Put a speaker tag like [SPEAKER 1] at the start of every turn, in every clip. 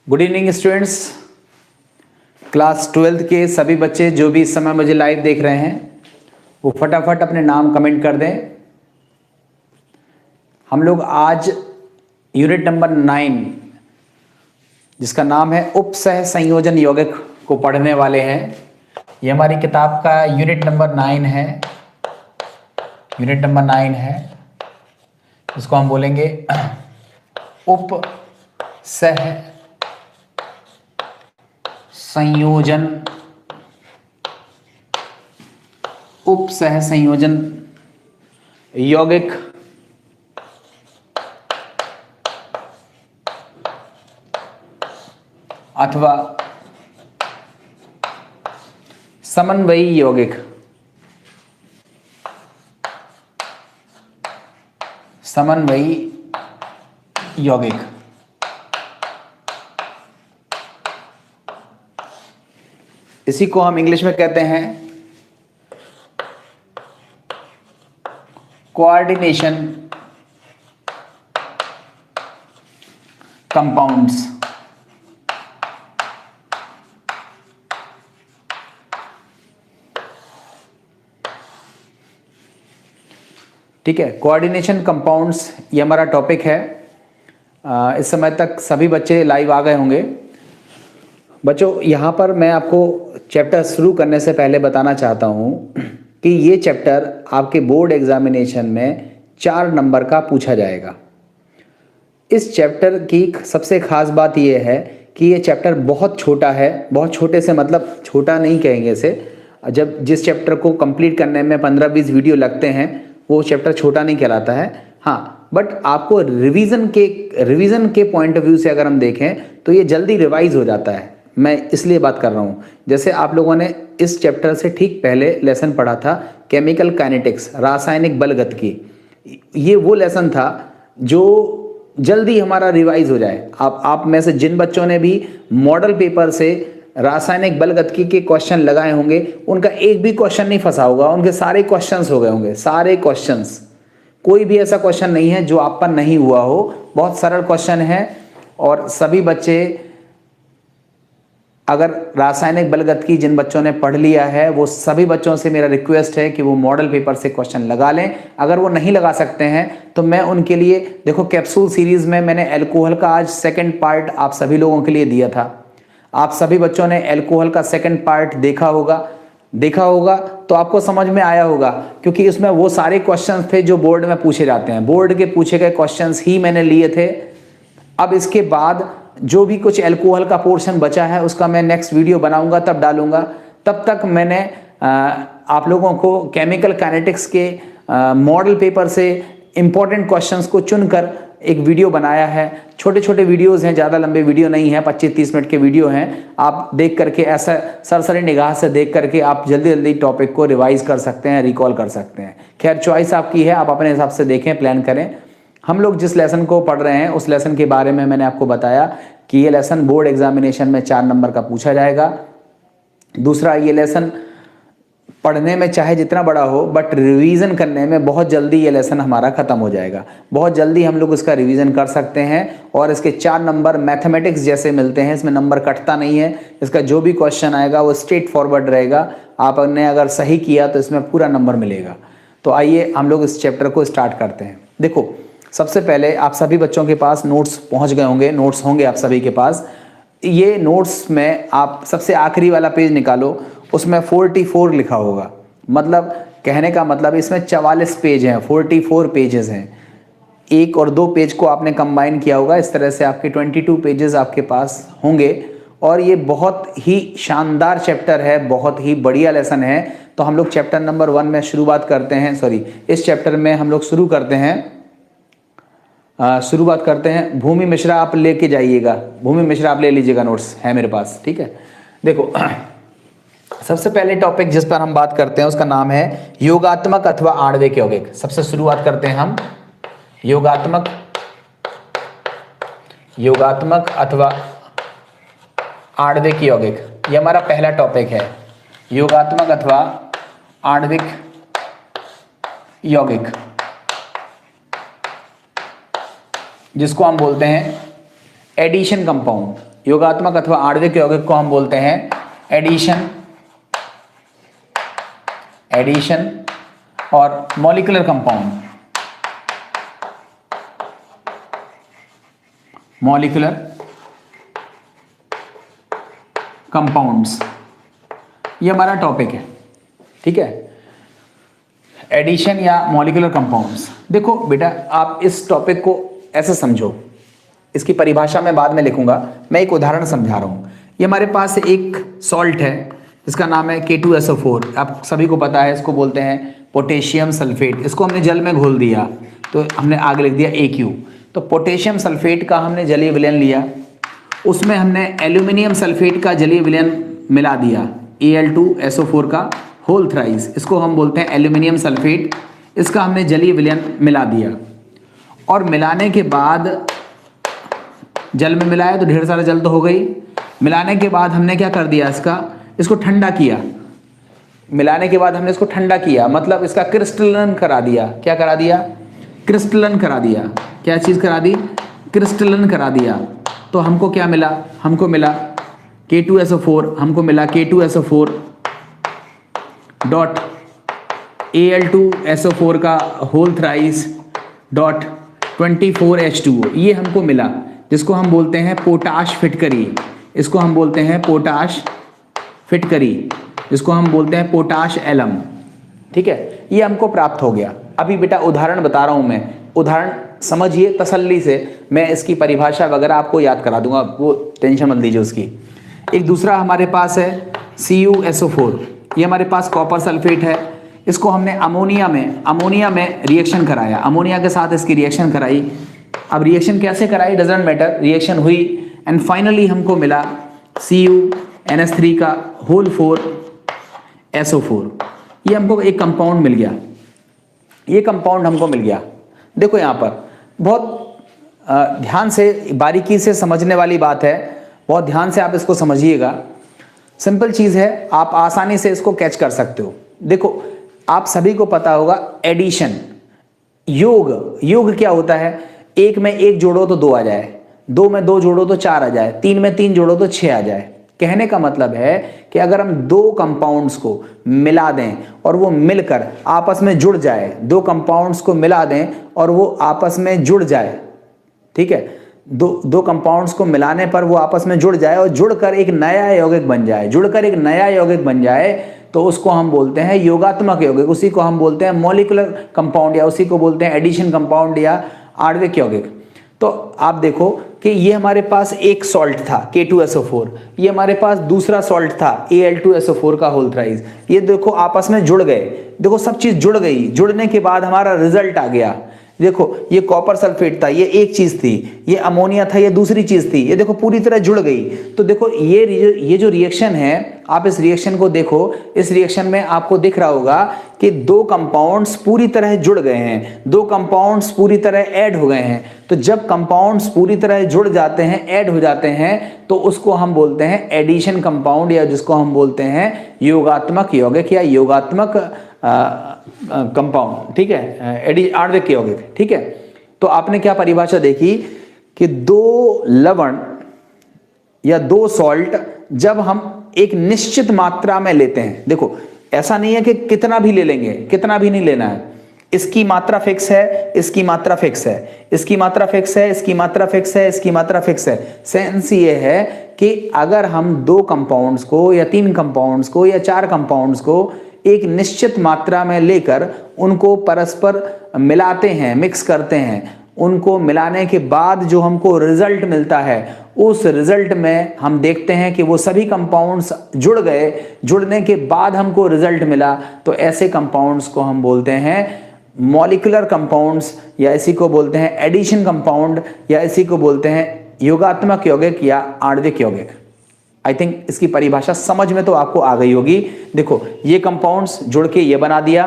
[SPEAKER 1] Good evening students. Class 12th के सभी बच्चे जो भी इस समय मुझे लाइव देख रहे हैं वो फटाफट अपने नाम कमेंट कर दें। हम लोग आज यूनिट नंबर 9 जिसका नाम है उपसह संयोजन यौगिक को पढ़ने वाले हैं। ये हमारी किताब का यूनिट नंबर 9 है। यूनिट नंबर 9 है, इसको हम बोलेंगे उपसह संयोजन, उपसह संयोजन यौगिक अथवा समन्वयी यौगिक। समन्वयी यौगिक इसी को हम इंग्लिश में कहते हैं कोऑर्डिनेशन कंपाउंड्स। ठीक है, कोऑर्डिनेशन कंपाउंड्स ये हमारा टॉपिक है। इस समय तक सभी बच्चे लाइव आ गए होंगे। बच्चों, यहाँ पर मैं आपको चैप्टर शुरू करने से पहले बताना चाहता हूँ कि ये चैप्टर आपके बोर्ड एग्जामिनेशन में 4 नंबर का पूछा जाएगा। इस चैप्टर की सबसे खास बात ये है कि ये चैप्टर बहुत छोटा है। बहुत छोटे से मतलब छोटा नहीं कहेंगे इसे। जब जिस चैप्टर को कंप्लीट करने में 15-20 वीडियो लगते हैं वो चैप्टर छोटा नहीं कहलाता है। हाँ, बट आपको रिवीजन के पॉइंट ऑफ व्यू से अगर हम देखें तो ये जल्दी रिवाइज हो जाता है। मैं इसलिए बात कर रहा हूँ, जैसे आप लोगों ने इस चैप्टर से ठीक पहले लेसन पढ़ा था केमिकल काइनेटिक्स, रासायनिक बलगतिकी। ये वो लेसन था जो जल्दी हमारा रिवाइज हो जाए। आप में से जिन बच्चों ने भी मॉडल पेपर से रासायनिक बलगतिकी के क्वेश्चन लगाए होंगे उनका एक भी क्वेश्चन नहीं फंसा होगा, उनके सारे क्वेश्चंस हो गए होंगे। सारे क्वेश्चंस, कोई भी ऐसा क्वेश्चन नहीं है जो आप पर नहीं हुआ हो। बहुत सरल क्वेश्चन है और सभी बच्चे, अगर रासायनिक बलगतिकी जिन बच्चों ने पढ़ लिया है वो सभी बच्चों से मेरा रिक्वेस्ट है कि वो मॉडल पेपर से क्वेश्चन लगा लें। अगर वो नहीं लगा सकते हैं तो मैं उनके लिए, देखो कैप्सूल सीरीज में मैंने एल्कोहल का आज सेकंड पार्ट आप सभी लोगों के लिए दिया था। आप सभी बच्चों ने एल्कोहल का सेकंड पार्ट देखा होगा तो आपको समझ में आया होगा, क्योंकि इसमें वो सारे क्वेश्चंस थे जो बोर्ड में पूछे जाते हैं। बोर्ड के पूछे गए क्वेश्चंस ही मैंने लिए थे। अब इसके बाद जो भी कुछ एल्कोहल का पोर्शन बचा है उसका मैं नेक्स्ट वीडियो बनाऊंगा, तब डालूंगा। तब तक मैंने आप लोगों को केमिकल काइनेटिक्स के मॉडल पेपर से इंपॉर्टेंट क्वेश्चंस को चुनकर एक वीडियो बनाया है। छोटे छोटे वीडियोस हैं, ज़्यादा लंबे वीडियो नहीं है, 25-30 मिनट के वीडियो हैं। आप देख करके ऐसा सरसरी निगाह से देख करके आप जल्दी जल्दी टॉपिक को रिवाइज कर सकते हैं, रिकॉल कर सकते हैं। खैर, चॉइस आपकी है, आप अपने हिसाब से देखें, प्लान करें। हम लोग जिस लेसन को पढ़ रहे हैं उस लेसन के बारे में मैंने आपको बताया कि ये लेसन बोर्ड एग्जामिनेशन में 4 नंबर का पूछा जाएगा। दूसरा, ये लेसन पढ़ने में चाहे जितना बड़ा हो बट रिवीजन करने में बहुत जल्दी ये लेसन हमारा खत्म हो जाएगा। बहुत जल्दी हम लोग इसका रिवीजन कर सकते हैं और इसके 4 नंबर मैथमेटिक्स जैसे मिलते हैं। इसमें नंबर कटता नहीं है। इसका जो भी क्वेश्चन आएगा वो स्ट्रेट फॉरवर्ड रहेगा। आपने अगर सही किया तो इसमें पूरा नंबर मिलेगा। तो आइए हम लोग इस चैप्टर को स्टार्ट करते हैं। देखो, सबसे पहले आप सभी बच्चों के पास नोट्स पहुंच गए होंगे, नोट्स होंगे आप सभी के पास। ये नोट्स में आप सबसे आखिरी वाला पेज निकालो, उसमें 44 लिखा होगा। मतलब कहने का मतलब इसमें 44 पेज हैं, 44 पेजेस हैं। 1 और 2 पेज को आपने कंबाइन किया होगा, इस तरह से आपके 22 पेजेस आपके पास होंगे। और ये बहुत ही शानदार चैप्टर है, बहुत ही बढ़िया लेसन है। तो हम लोग चैप्टर नंबर 1 में शुरुआत करते हैं। इस चैप्टर में हम लोग शुरुआत करते हैं। भूमि मिश्रा आप लेके जाइएगा, भूमि मिश्रा आप ले लीजिएगा, नोट्स है मेरे पास। ठीक है, देखो सबसे पहले टॉपिक जिस पर हम बात करते हैं उसका नाम है योगात्मक अथवा आणविक यौगिक। सबसे शुरुआत करते हैं हम योगात्मक अथवा आणविक यौगिक। ये हमारा पहला टॉपिक है, योगात्मक अथवा आणविक यौगिक, जिसको हम बोलते हैं एडिशन कंपाउंड। योगात्मक अथवा आणविक यौगिक को हम बोलते हैं एडिशन और मॉलिक्यूलर कंपाउंड्स, ये हमारा टॉपिक है, ठीक है। एडिशन या मॉलिक्यूलर कंपाउंड्स। देखो बेटा, आप इस टॉपिक को ऐसे समझो, इसकी परिभाषा मैं बाद में लिखूंगा, मैं एक उदाहरण समझा रहा हूं। ये हमारे पास एक सॉल्ट है, इसका नाम है K2SO4। आप सभी को पता है, इसको बोलते हैं पोटेशियम सल्फेट। इसको हमने जल में घोल दिया तो हमने आगे लिख दिया AQ। तो पोटेशियम सल्फेट का हमने जलीय विलयन लिया, उसमें हमने एल्यूमिनियम सल्फेट का जलीय विलयन मिला दिया, Al2SO4 का होल थ्राइस। इसको हम बोलते हैं एल्यूमिनियम सल्फेट। इसका हमने जलीय विलयन मिला दिया और मिलाने के बाद जल में मिलाया तो ढेर सारा जल तो हो गई। मिलाने के बाद हमने क्या कर दिया, इसको ठंडा किया। मिलाने के बाद हमने इसको ठंडा किया, मतलब इसका क्रिस्टलन करा दिया। क्या करा दिया? क्रिस्टलन करा दिया। क्या चीज़ करा दी? क्रिस्टलन करा दिया। तो हमको क्या मिला? हमको मिला K2SO4, हमको मिला K2SO4 डॉट Al2SO4 का होल थ्राइस डॉट 24H2O, ये हमको मिला, जिसको हम बोलते हैं पोटाश फिटकरी। इसको हम बोलते हैं पोटाश फिटकरी, जिसको हम बोलते हैं पोटाश एलम, ठीक है। ये हमको प्राप्त हो गया। अभी बेटा उदाहरण बता रहा हूं मैं, उदाहरण समझिए तसल्ली से, मैं इसकी परिभाषा वगैरह आपको याद करा दूंगा, वो टेंशन मत लीजिए उसकी। एक दूसरा हमारे पास है CuSO4, ये हमारे पास कॉपर सल्फेट है। इसको हमने अमोनिया में रिएक्शन कराया, अमोनिया के साथ इसकी रिएक्शन कराई। अब रिएक्शन कैसे कराई डजंट मैटर, रिएक्शन हुई एंड फाइनली हमको मिला CuNH3 का होल 4SO4। ये हमको एक कंपाउंड मिल गया, ये कंपाउंड हमको मिल गया। देखो यहाँ पर बहुत ध्यान से, बारीकी से समझने वाली बात है, बहुत ध्यान से आप इसको समझिएगा। सिंपल चीज़ है, आप आसानी से इसको कैच कर सकते हो। देखो आप सभी को पता होगा एडिशन, योग क्या होता है? एक में एक जोड़ो तो दो आ जाए, दो में दो जोड़ो तो चार आ जाए, तीन में तीन जोड़ो तो छह आ जाए। कहने का मतलब है कि अगर हम दो कंपाउंड्स को मिला दें और वो मिलकर आपस में जुड़ जाए, दो कंपाउंड्स को मिला दें और वो आपस में जुड़ जाए, ठीक है, दो कंपाउंड्स को मिलाने पर वो आपस में जुड़ जाए और जुड़कर एक नया यौगिक बन जाए, जुड़कर एक नया यौगिक बन जाए, तो उसको हम बोलते हैं योगात्मक यौगिक। उसी को हम बोलते हैं मॉलिक्यूलर कंपाउंड, या उसी को बोलते हैं एडिशन कंपाउंड या आणविक यौगिक। तो आप देखो कि ये हमारे पास एक सॉल्ट था K2SO4, ये हमारे पास दूसरा सॉल्ट था Al2SO4 का होल थ्राइस। ये देखो आपस में जुड़ गए, देखो सब चीज जुड़ गई। जुड़ने के बाद हमारा रिजल्ट आ गया। देखो ये कॉपर सल्फेट था, ये एक चीज थी, ये अमोनिया था, ये दूसरी चीज थी। ये देखो पूरी तरह जुड़ गई। तो देखो ये जो रिएक्शन है, आप इस रिएक्शन को देखो, इस रिएक्शन में आपको दिख रहा होगा कि दो कंपाउंड्स पूरी तरह जुड़ गए हैं, दो कंपाउंड्स पूरी तरह ऐड हो गए हैं। तो जब कंपाउंड्स पूरी तरह जुड़ जाते हैं, ऐड हो जाते हैं, तो उसको हम बोलते हैं एडिशन कंपाउंड, या जिसको हम बोलते हैं योगात्मक यौगिक या योगात्मक कंपाउंड, ठीक है, आणविक यौगिक, ठीक है। तो आपने क्या परिभाषा देखी कि दो लवण या दो सॉल्ट जब हम एक निश्चित मात्रा में लेते हैं, देखो ऐसा नहीं है कि कितना भी ले लेंगे, कितना भी नहीं लेना है, इसकी मात्रा फिक्स है, इसकी मात्रा फिक्स है, इसकी मात्रा फिक्स है, इसकी मात्रा फिक्स है, इसकी मात्रा फिक्स है। सेंस ये है कि अगर हम दो कंपाउंड्स को या तीन कंपाउंड्स को या चार कंपाउंड्स को एक निश्चित मात्रा में लेकर उनको परस्पर मिलाते हैं, मिक्स करते हैं, उनको मिलाने के बाद जो हमको रिजल्ट मिलता है, उस रिजल्ट में हम देखते हैं कि वो सभी कंपाउंड्स जुड़ गए, जुड़ने के बाद हमको रिजल्ट मिला, तो ऐसे कंपाउंड्स को हम बोलते हैं मॉलिक्यूलर कंपाउंड्स, या इसी को बोलते हैं एडिशन कंपाउंड, या इसी को बोलते हैं योगात्मक यौगिक या आणविक यौगिक। आई थिंक इसकी परिभाषा समझ में तो आपको आ गई होगी। देखो ये कंपाउंड्स जुड़ के ये बना दिया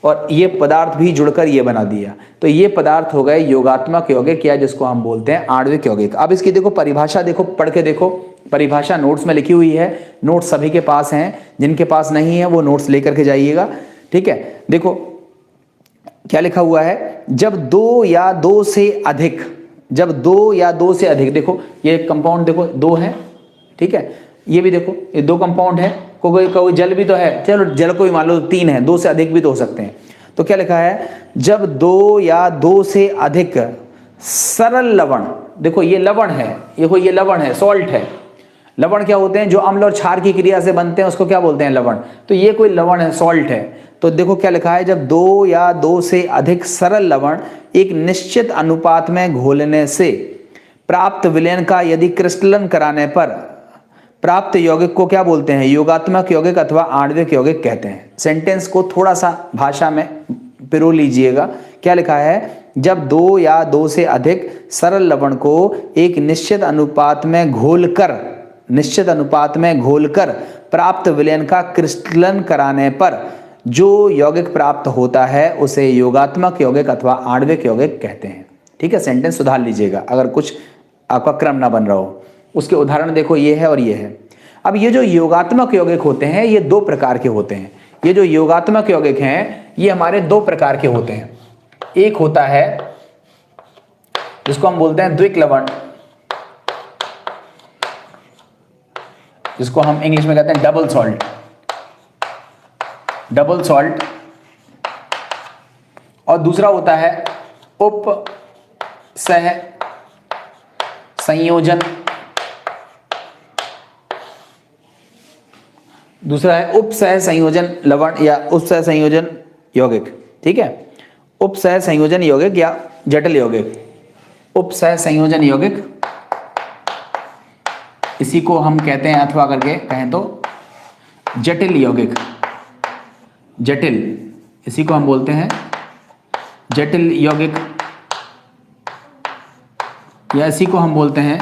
[SPEAKER 1] और ये पदार्थ भी जुड़कर ये बना दिया, तो ये पदार्थ हो गए योगात्मक यौगिक, या जिसको हम बोलते हैं आणविक यौगिक। अब इसकी देखो परिभाषा, देखो पढ़ के देखो, परिभाषा नोट्स में लिखी हुई है, नोट्स सभी के पास हैं, जिनके पास नहीं है वो नोट्स लेकर के जाइएगा, ठीक है। देखो क्या लिखा हुआ है, जब दो या दो से अधिक, जब दो या दो से अधिक, देखो ये कंपाउंड देखो दो है, ठीक है, ये भी देखो ये दो कंपाउंड है, कोई जल भी तो है, चलो जल को भी मान लो तीन है, दो से अधिक भी तो हो सकते हैं। तो क्या लिखा है, जब दो या दो से अधिक सरल लवण, देखो ये लवण है, देखो ये लवण है, सॉल्ट है। लवण क्या होते हैं, जो अम्ल और क्षार की क्रिया से बनते हैं उसको क्या बोलते हैं, लवण। तो ये कोई लवण है, सॉल्ट है। तो देखो क्या लिखा है, जब दो या दो से अधिक सरल लवण एक निश्चित अनुपात में घोलने से प्राप्त विलयन का यदि क्रिस्टलन कराने पर प्राप्त यौगिक को क्या बोलते हैं, योगात्मक यौगिक अथवा आणविक यौगिक कहते हैं। सेंटेंस को थोड़ा सा भाषा में पिरो लीजिएगा। क्या लिखा है, जब दो या दो से अधिक सरल लवण को एक निश्चित अनुपात में घोलकर प्राप्त विलयन का क्रिस्टलन कराने पर जो यौगिक प्राप्त होता है उसे योगात्मक यौगिक अथवा आणविक यौगिक कहते हैं। ठीक है, सेंटेंस सुधार लीजिएगा अगर कुछ आपका क्रम ना बन रहा हो। उसके उदाहरण देखो, ये है और ये है। अब ये जो योगात्मक यौगिक होते हैं ये दो प्रकार के होते हैं। ये जो योगात्मक यौगिक हैं ये हमारे दो प्रकार के होते हैं। एक होता है जिसको हम बोलते हैं द्विक लवण, जिसको हम इंग्लिश में कहते हैं डबल सॉल्ट। और दूसरा होता है उप सह संयोजन, दूसरा है उप सह संयोजन लवण या उप सह संयोजन यौगिक। ठीक है, उप सह संयोजन यौगिक या जटिल यौगिक। उप सह संयोजन यौगिक इसी को हम कहते हैं, अथवा करके कहें तो जटिल यौगिक। जटिल, इसी को हम बोलते हैं जटिल यौगिक, या इसी को हम बोलते हैं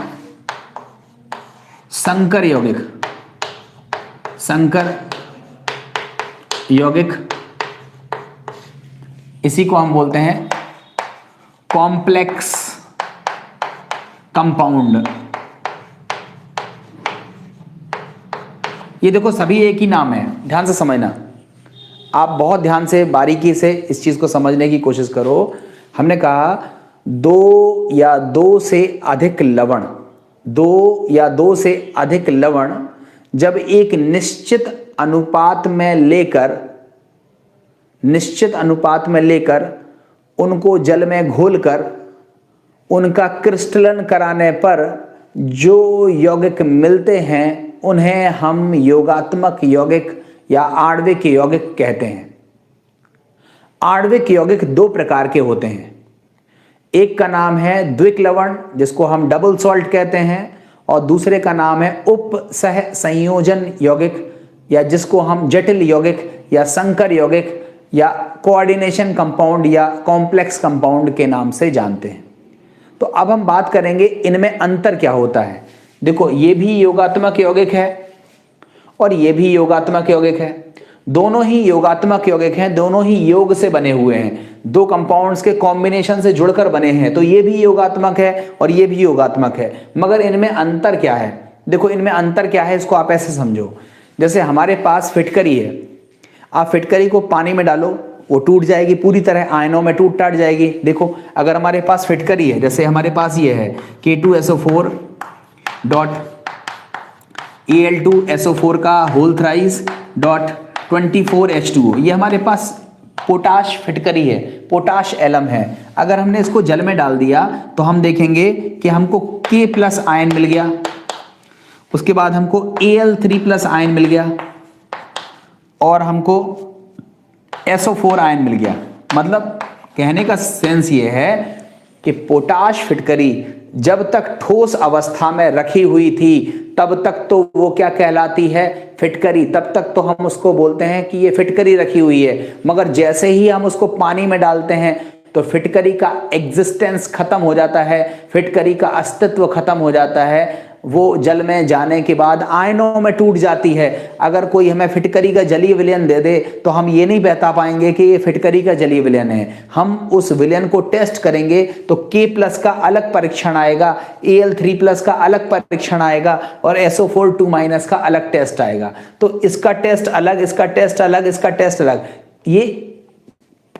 [SPEAKER 1] संकर यौगिक। संकर यौगिक, इसी को हम बोलते हैं कॉम्प्लेक्स कंपाउंड। ये देखो सभी एक ही नाम है, ध्यान से समझना। आप बहुत ध्यान से बारीकी से इस चीज को समझने की कोशिश करो। हमने कहा दो या दो से अधिक लवण, दो या दो से अधिक लवण जब एक निश्चित अनुपात में लेकर उनको जल में घोलकर उनका क्रिस्टलन कराने पर जो यौगिक मिलते हैं उन्हें हम योगात्मक यौगिक या आणविक यौगिक कहते हैं। आणविक यौगिक दो प्रकार के होते हैं। एक का नाम है द्विक लवण जिसको हम डबल सॉल्ट कहते हैं, और दूसरे का नाम है उप सह संयोजन यौगिक या जिसको हम जटिल यौगिक या संकर यौगिक या कोऑर्डिनेशन कंपाउंड या कॉम्प्लेक्स कंपाउंड के नाम से जानते हैं। तो अब हम बात करेंगे इनमें अंतर क्या होता है। देखो ये भी योगात्मक यौगिक है और ये भी योगात्मक यौगिक है। दोनों ही योगात्मक यौगिक हैं, दोनों ही योग से बने हुए हैं, दो कंपाउंड्स के कॉम्बिनेशन से जुड़कर बने हैं। तो ये भी योगात्मक है और ये भी योगात्मक है। मगर इनमें अंतर क्या है, देखो इनमें अंतर क्या है, इसको आप ऐसे समझो। जैसे हमारे पास फिटकरी है, आप फिटकरी को पानी में डालो वो टूट जाएगी, पूरी तरह आयनों में टूट टाट जाएगी। देखो अगर हमारे पास फिटकरी है, जैसे हमारे पास ये है K2SO4 डॉट Al2SO4 का होल थ्राइस डॉट 24H2O, ये हमारे पास पोटाश फिटकरी है, पोटाश एलम है। अगर हमने इसको जल में डाल दिया तो हम देखेंगे कि हमको K+ आयन मिल गया, उसके बाद हमको Al3+ आयन मिल गया और हमको SO4 आयन मिल गया। मतलब कहने का सेंस ये है कि पोटाश फिटकरी जब तक ठोस अवस्था में रखी हुई थी तब तक तो वो क्या कहलाती है, फिटकरी। तब तक तो हम उसको बोलते हैं कि ये फिटकरी रखी हुई है। मगर जैसे ही हम उसको पानी में डालते हैं तो फिटकरी का एग्जिस्टेंस खत्म हो जाता है, फिटकरी का अस्तित्व खत्म हो जाता है। वो जल में जाने के बाद आयनों में टूट जाती है। अगर कोई हमें फिटकरी का जलीय विलयन दे दे तो हम ये नहीं बता पाएंगे कि ये फिटकरी का जलीय विलयन है। हम उस विलयन को टेस्ट करेंगे तो K+ का अलग परीक्षण आएगा, Al3+ का अलग परीक्षण आएगा और SO4 2- का अलग टेस्ट आएगा। तो इसका टेस्ट अलग, इसका टेस्ट अलग, इसका टेस्ट अलग। ये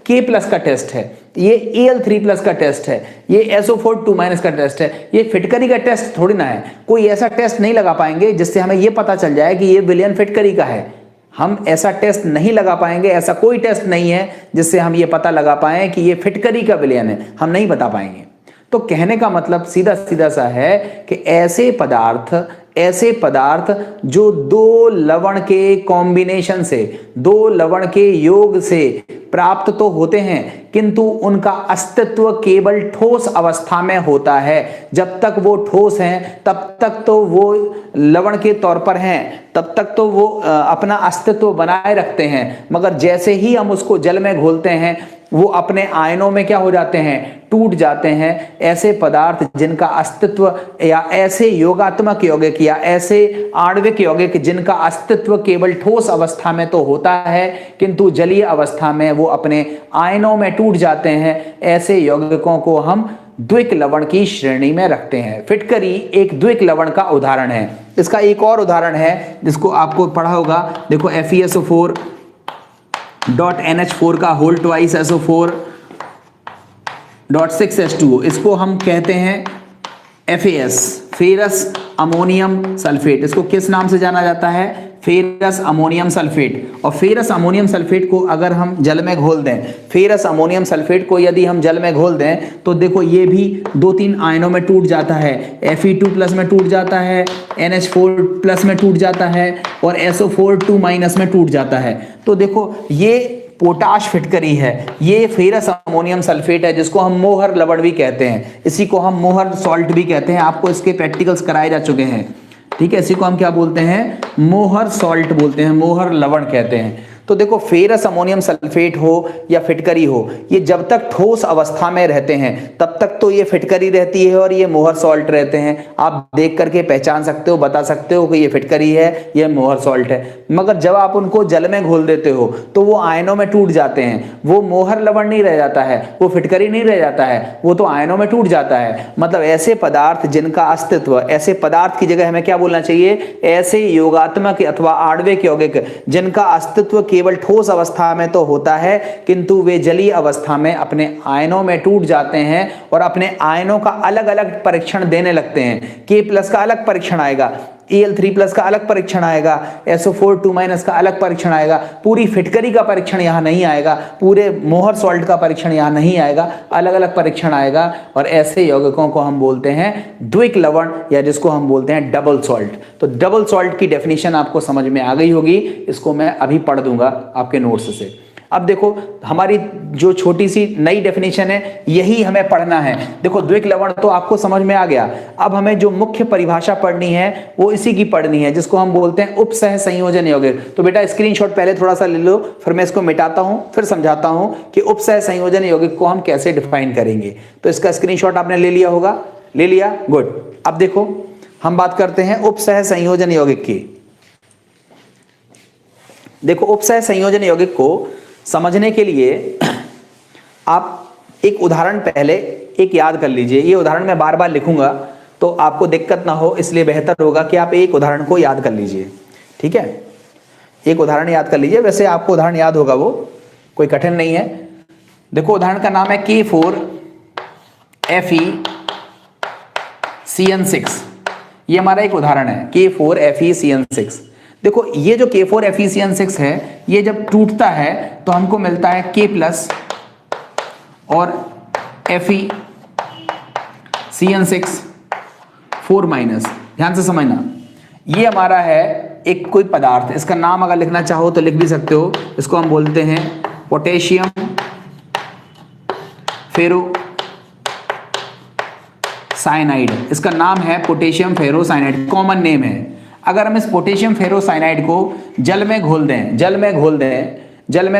[SPEAKER 1] K+ का टेस्ट है, ये Al3+ का टेस्ट है, ये SO4 2- का टेस्ट है, ये फिटकरी का टेस्ट थोड़ी ना है। कोई ऐसा टेस्ट नहीं लगा पाएंगे जिससे हमें ये पता चल जाए कि ये विलयन फिटकरी का है। हम ऐसा टेस्ट नहीं लगा पाएंगे, ऐसा कोई टेस्ट नहीं है जिससे हम ये पता लगा पाए कि ये फिटकरी का विलयन है, हम नहीं बता पाएंगे। तो कहने का मतलब सीधा सीधा सा है कि ऐसे पदार्थ जो दो लवण के कॉम्बिनेशन से, दो लवण के योग से प्राप्त तो होते हैं, किंतु उनका अस्तित्व केवल ठोस अवस्था में होता है। जब तक वो ठोस हैं तब तक तो वो लवण के तौर पर हैं, तब तक तो वो अपना अस्तित्व बनाए रखते हैं, मगर जैसे ही हम उसको जल में घोलते हैं वो अपने आयनों में क्या हो जाते हैं, टूट जाते हैं। ऐसे पदार्थ जिनका अस्तित्व, या ऐसे योगात्मक यौगिक या ऐसे आणविक यौगिक जिनका अस्तित्व केवल ठोस अवस्था में तो होता है किंतु जलीय अवस्था में वो अपने आयनों में टूट जाते हैं, ऐसे यौगिकों को हम द्विक लवण की श्रेणी में रखते हैं। फिटकरी एक द्विक लवण का उदाहरण है। इसका एक और उदाहरण है जिसको आपको पढ़ा होगा, देखो FeSO4 .NH4 का होल ट्वाइस SO4 .6H2O, इसको हम कहते हैं FAS, फेरस अमोनियम सल्फेट। इसको किस नाम से जाना जाता है, फेरस अमोनियम सल्फेट। और फेरस अमोनियम सल्फेट को अगर हम जल में घोल दें, फेरस अमोनियम सल्फेट को यदि हम जल में घोल दें तो देखो ये भी 2-3 आयनों में टूट जाता है, Fe2+ में टूट जाता है, NH4+ में टूट जाता है और SO4 2- में टूट जाता है। तो देखो ये पोटाश फिटकरी है, ये फेरस अमोनियम सल्फेट है जिसको हम मोहर लवण भी कहते हैं, इसी को हम मोहर सॉल्ट भी कहते हैं। आपको इसके प्रैक्टिकल्स कराए जा चुके हैं, ठीक है। इसी को हम क्या बोलते हैं, मोहर सॉल्ट बोलते हैं, मोहर लवण कहते हैं। तो देखो फेरस अमोनियम सल्फेट हो या फिटकरी हो, ये जब तक ठोस अवस्था में रहते हैं तब तक तो ये फिटकरी रहती है और ये मोहर सॉल्ट रहते हैं। आप देख करके पहचान सकते हो, बता सकते हो कि ये फिटकरी है, ये मोहर सॉल्ट है। मगर जब आप उनको जल में घोल देते हो तो वो आयनों में टूट जाते हैं, वो मोहर लवण नहीं रह जाता है, वो फिटकरी नहीं रह जाता है, वो तो आयनों में टूट जाता है। मतलब ऐसे पदार्थ जिनका अस्तित्व, ऐसे पदार्थ की जगह हमें क्या बोलना चाहिए, ऐसे योगात्मक अथवा आणविक यौगिक जिनका अस्तित्व केवल ठोस अवस्था में तो होता है किंतु वे जलीय अवस्था में अपने आयनों में टूट जाते हैं और अपने आयनों का अलग अलग परीक्षण देने लगते हैं। K+ का अलग परीक्षण आएगा, Al3+ का अलग परीक्षण आएगा, SO4 2- का अलग परीक्षण आएगा। पूरी फिटकरी का परीक्षण यहाँ नहीं आएगा, पूरे मोहर सॉल्ट का परीक्षण यहाँ नहीं आएगा, अलग अलग परीक्षण आएगा। और ऐसे यौगिकों को हम बोलते हैं द्विक लवण, या जिसको हम बोलते हैं डबल सॉल्ट। तो डबल सॉल्ट की डेफिनेशन आपको समझ में आ गई होगी, इसको मैं अभी पढ़ दूंगा आपके नोट्स से। अब देखो हमारी जो छोटी सी नई डेफिनेशन है यही हमें पढ़ना है। देखो द्विक लवण तो आपको समझ में आ गया, अब हमें जो मुख्य परिभाषा पढ़नी है वो इसी की पढ़नी है, जिसको हम बोलते हैं उपसह संयोजन यौगिक। तो बेटा स्क्रीनशॉट पहले थोड़ा सा ले लो, फिर मैं इसको मिटाता हूं, फिर समझाता हूं कि उपसह संयोजन यौगिक को हम कैसे डिफाइन करेंगे। तो इसका स्क्रीनशॉट आपने ले लिया होगा, ले लिया, गुड। अब देखो हम बात करते हैं उपसह संयोजन यौगिक की। देखो उपसह संयोजन यौगिक को समझने के लिए आप एक उदाहरण पहले एक याद कर लीजिए। ये उदाहरण मैं बार बार लिखूंगा तो आपको दिक्कत ना हो, इसलिए बेहतर होगा कि आप एक उदाहरण को याद कर लीजिए, ठीक है। एक उदाहरण याद कर लीजिए, वैसे आपको उदाहरण याद होगा, वो कोई कठिन नहीं है। देखो उदाहरण का नाम है K4FeCN6। ये हमारा एक उदाहरण है, K4FeCN6। देखो ये जो K4FeCN6 है, ये जब टूटता है तो हमको मिलता है K+ और FeCN6 4-। ध्यान से समझना, ये हमारा है एक कोई पदार्थ, इसका नाम अगर लिखना चाहो तो लिख भी सकते हो। इसको हम बोलते हैं पोटेशियम फेरोसाइनाइड। इसका नाम है पोटेशियम फेरोसाइनाइड, कॉमन नेम है। अगर हम इस पोटेशियम फेरोसाइनाइड को जल में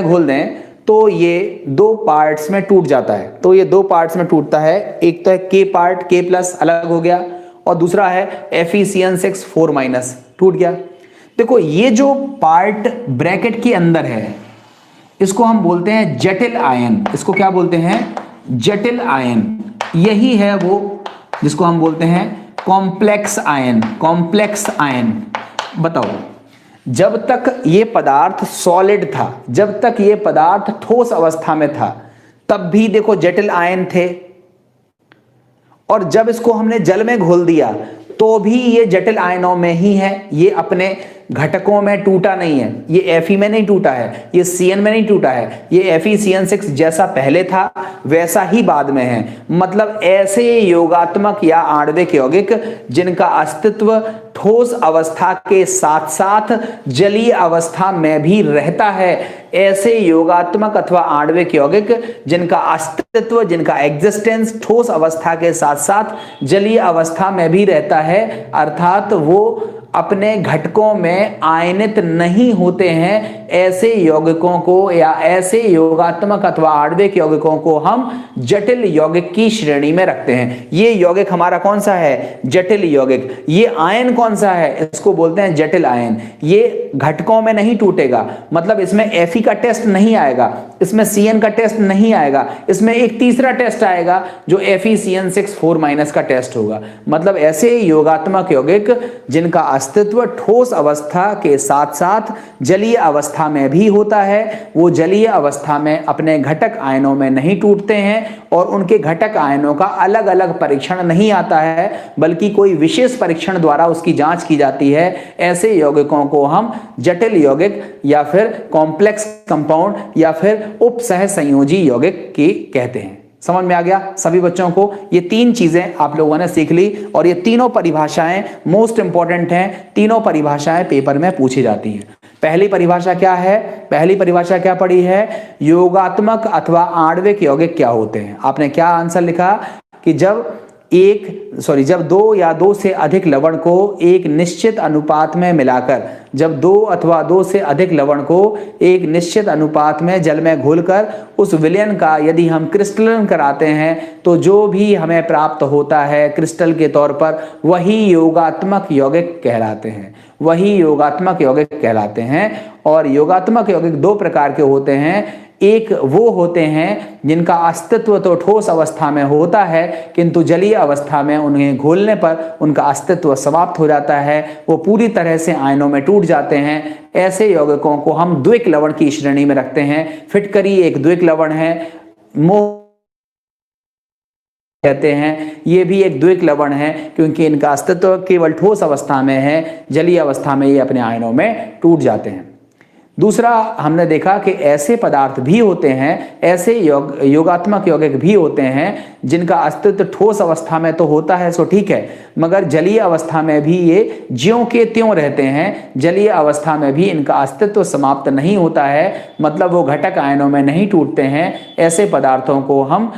[SPEAKER 1] घोल दें तो ये 2 पार्ट्स में टूट जाता है। तो ये 2 पार्ट्स में टूटता है, एक तो है K पार्ट, K+ अलग हो गया, और दूसरा है FeCN6 4- टूट गया। देखो ये जो पार्ट ब्रैकेट के अंदर है इसको हम बोलते हैं जटिल आयन। इसको क्या बोलते हैं, जटिल आयन। यही है वो जिसको हम बोलते हैं कॉम्प्लेक्स आयन। कॉम्प्लेक्स आयन, बताओ जब तक ये पदार्थ सॉलिड था, जब तक ये पदार्थ ठोस अवस्था में था, तब भी देखो जटिल आयन थे, और जब इसको हमने जल में घोल दिया तो भी ये जटिल आयनों में ही है, ये अपने घटकों में टूटा नहीं है, ये Fe में नहीं टूटा है, ये Cn में नहीं टूटा है, ये FeCN6 जैसा पहले था वैसा ही बाद में है। मतलब ऐसे योगात्मक या आणविक यौगिक जिनका अस्तित्व ठोस अवस्था के साथ साथ जलीय अवस्था में भी रहता है, ऐसे योगात्मक अथवा आणविक यौगिक जिनका अस्तित्व, जिनका एग्जिस्टेंस ठोस अवस्था के साथ साथ जलीय अवस्था में भी रहता है, अर्थात वो अपने घटकों में आयनित नहीं होते हैं, ऐसे यौगिकों को या ऐसे योगात्मक अथवा आणविक यौगिकों को हम जटिल यौगिक की श्रेणी में रखते हैं। ये यौगिक हमारा कौन सा है? जटिल यौगिक। ये आयन कौन सा है? इसको बोलते हैं जटिल आयन। ये घटकों में नहीं टूटेगा, मतलब इसमें Fe का टेस्ट नहीं आएगा, इसमें Cn का टेस्ट नहीं आएगा, इसमें एक तीसरा टेस्ट आएगा जो FeCN6 4- का टेस्ट होगा। मतलब ऐसे योगात्मक यौगिक जिनका अस्तित्व ठोस अवस्था के साथ साथ जलीय अवस्था में भी होता है, वो जलीय अवस्था में अपने घटक आयनों में नहीं टूटते हैं और उनके घटक आयनों का अलग अलग परीक्षण नहीं आता है, बल्कि कोई विशेष परीक्षण द्वारा उसकी जांच की जाती है। ऐसे यौगिकों को हम जटिल यौगिक या फिर कॉम्प्लेक्स कंपाउंड या फिर उपसह संयोजी यौगिक की कहते हैं। समझ में आ गया सभी बच्चों को? ये तीन चीजें आप लोगों ने सीख ली और ये तीनों परिभाषाएं मोस्ट इंपॉर्टेंट हैं। तीनों परिभाषाएं पेपर में पूछी जाती हैं। पहली परिभाषा क्या है? पहली परिभाषा क्या पढ़ी है? योगात्मक अथवा आणविक यौगिक क्या होते हैं? आपने क्या आंसर लिखा कि जब दो या दो से अधिक लवण को एक निश्चित अनुपात में मिलाकर, जब दो अथवा दो से अधिक लवण को एक निश्चित अनुपात में जल में घोलकर उस विलयन का यदि हम क्रिस्टलन कराते हैं तो जो भी हमें प्राप्त होता है क्रिस्टल के तौर पर, वही योगात्मक यौगिक कहलाते हैं, वही योगात्मक यौगिक कहलाते हैं। और योगात्मक यौगिक दो प्रकार के होते हैं। एक वो होते हैं जिनका अस्तित्व तो ठोस अवस्था में होता है किंतु जलीय अवस्था में उन्हें घोलने पर उनका अस्तित्व समाप्त हो जाता है, वो पूरी तरह से आयनों में टूट जाते हैं। ऐसे यौगिकों को हम द्विक लवण की श्रेणी में रखते हैं। फिटकरी एक द्विक लवण है, मोह कहते हैं, ये भी एक द्विक लवण है क्योंकि इनका अस्तित्व केवल ठोस अवस्था में है, जलीय अवस्था में ये अपने आयनों में टूट जाते हैं। दूसरा हमने देखा कि ऐसे पदार्थ भी होते हैं, ऐसे योगात्मक यौगिक भी होते हैं जिनका अस्तित्व ठोस अवस्था में तो होता है, सो ठीक है, मगर जलीय अवस्था में भी ये ज्यों के त्यों रहते हैं, जलीय अवस्था में भी इनका अस्तित्व समाप्त नहीं होता है, मतलब वो घटक आयनों में नहीं टूटते हैं। ऐसे पदार्थों को हम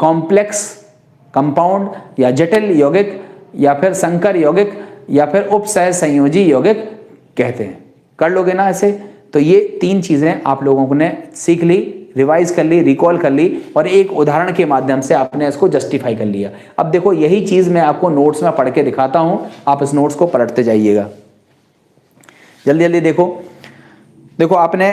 [SPEAKER 1] कॉम्प्लेक्स कंपाउंड या जटिल यौगिक या फिर संकर यौगिक या फिर उपसह संयोजी यौगिक कहते हैं। कर लोगे ना ऐसे? तो ये तीन चीजें आप लोगों ने सीख ली, रिवाइज कर ली, रिकॉल कर ली और एक उदाहरण के माध्यम से आपने इसको जस्टिफाई कर लिया। अब देखो यही चीज मैं आपको नोट्स में पढ़ के दिखाता हूं, आप इस नोट्स को पलटते जाइएगा। जल्दी जल्दी देखो आपने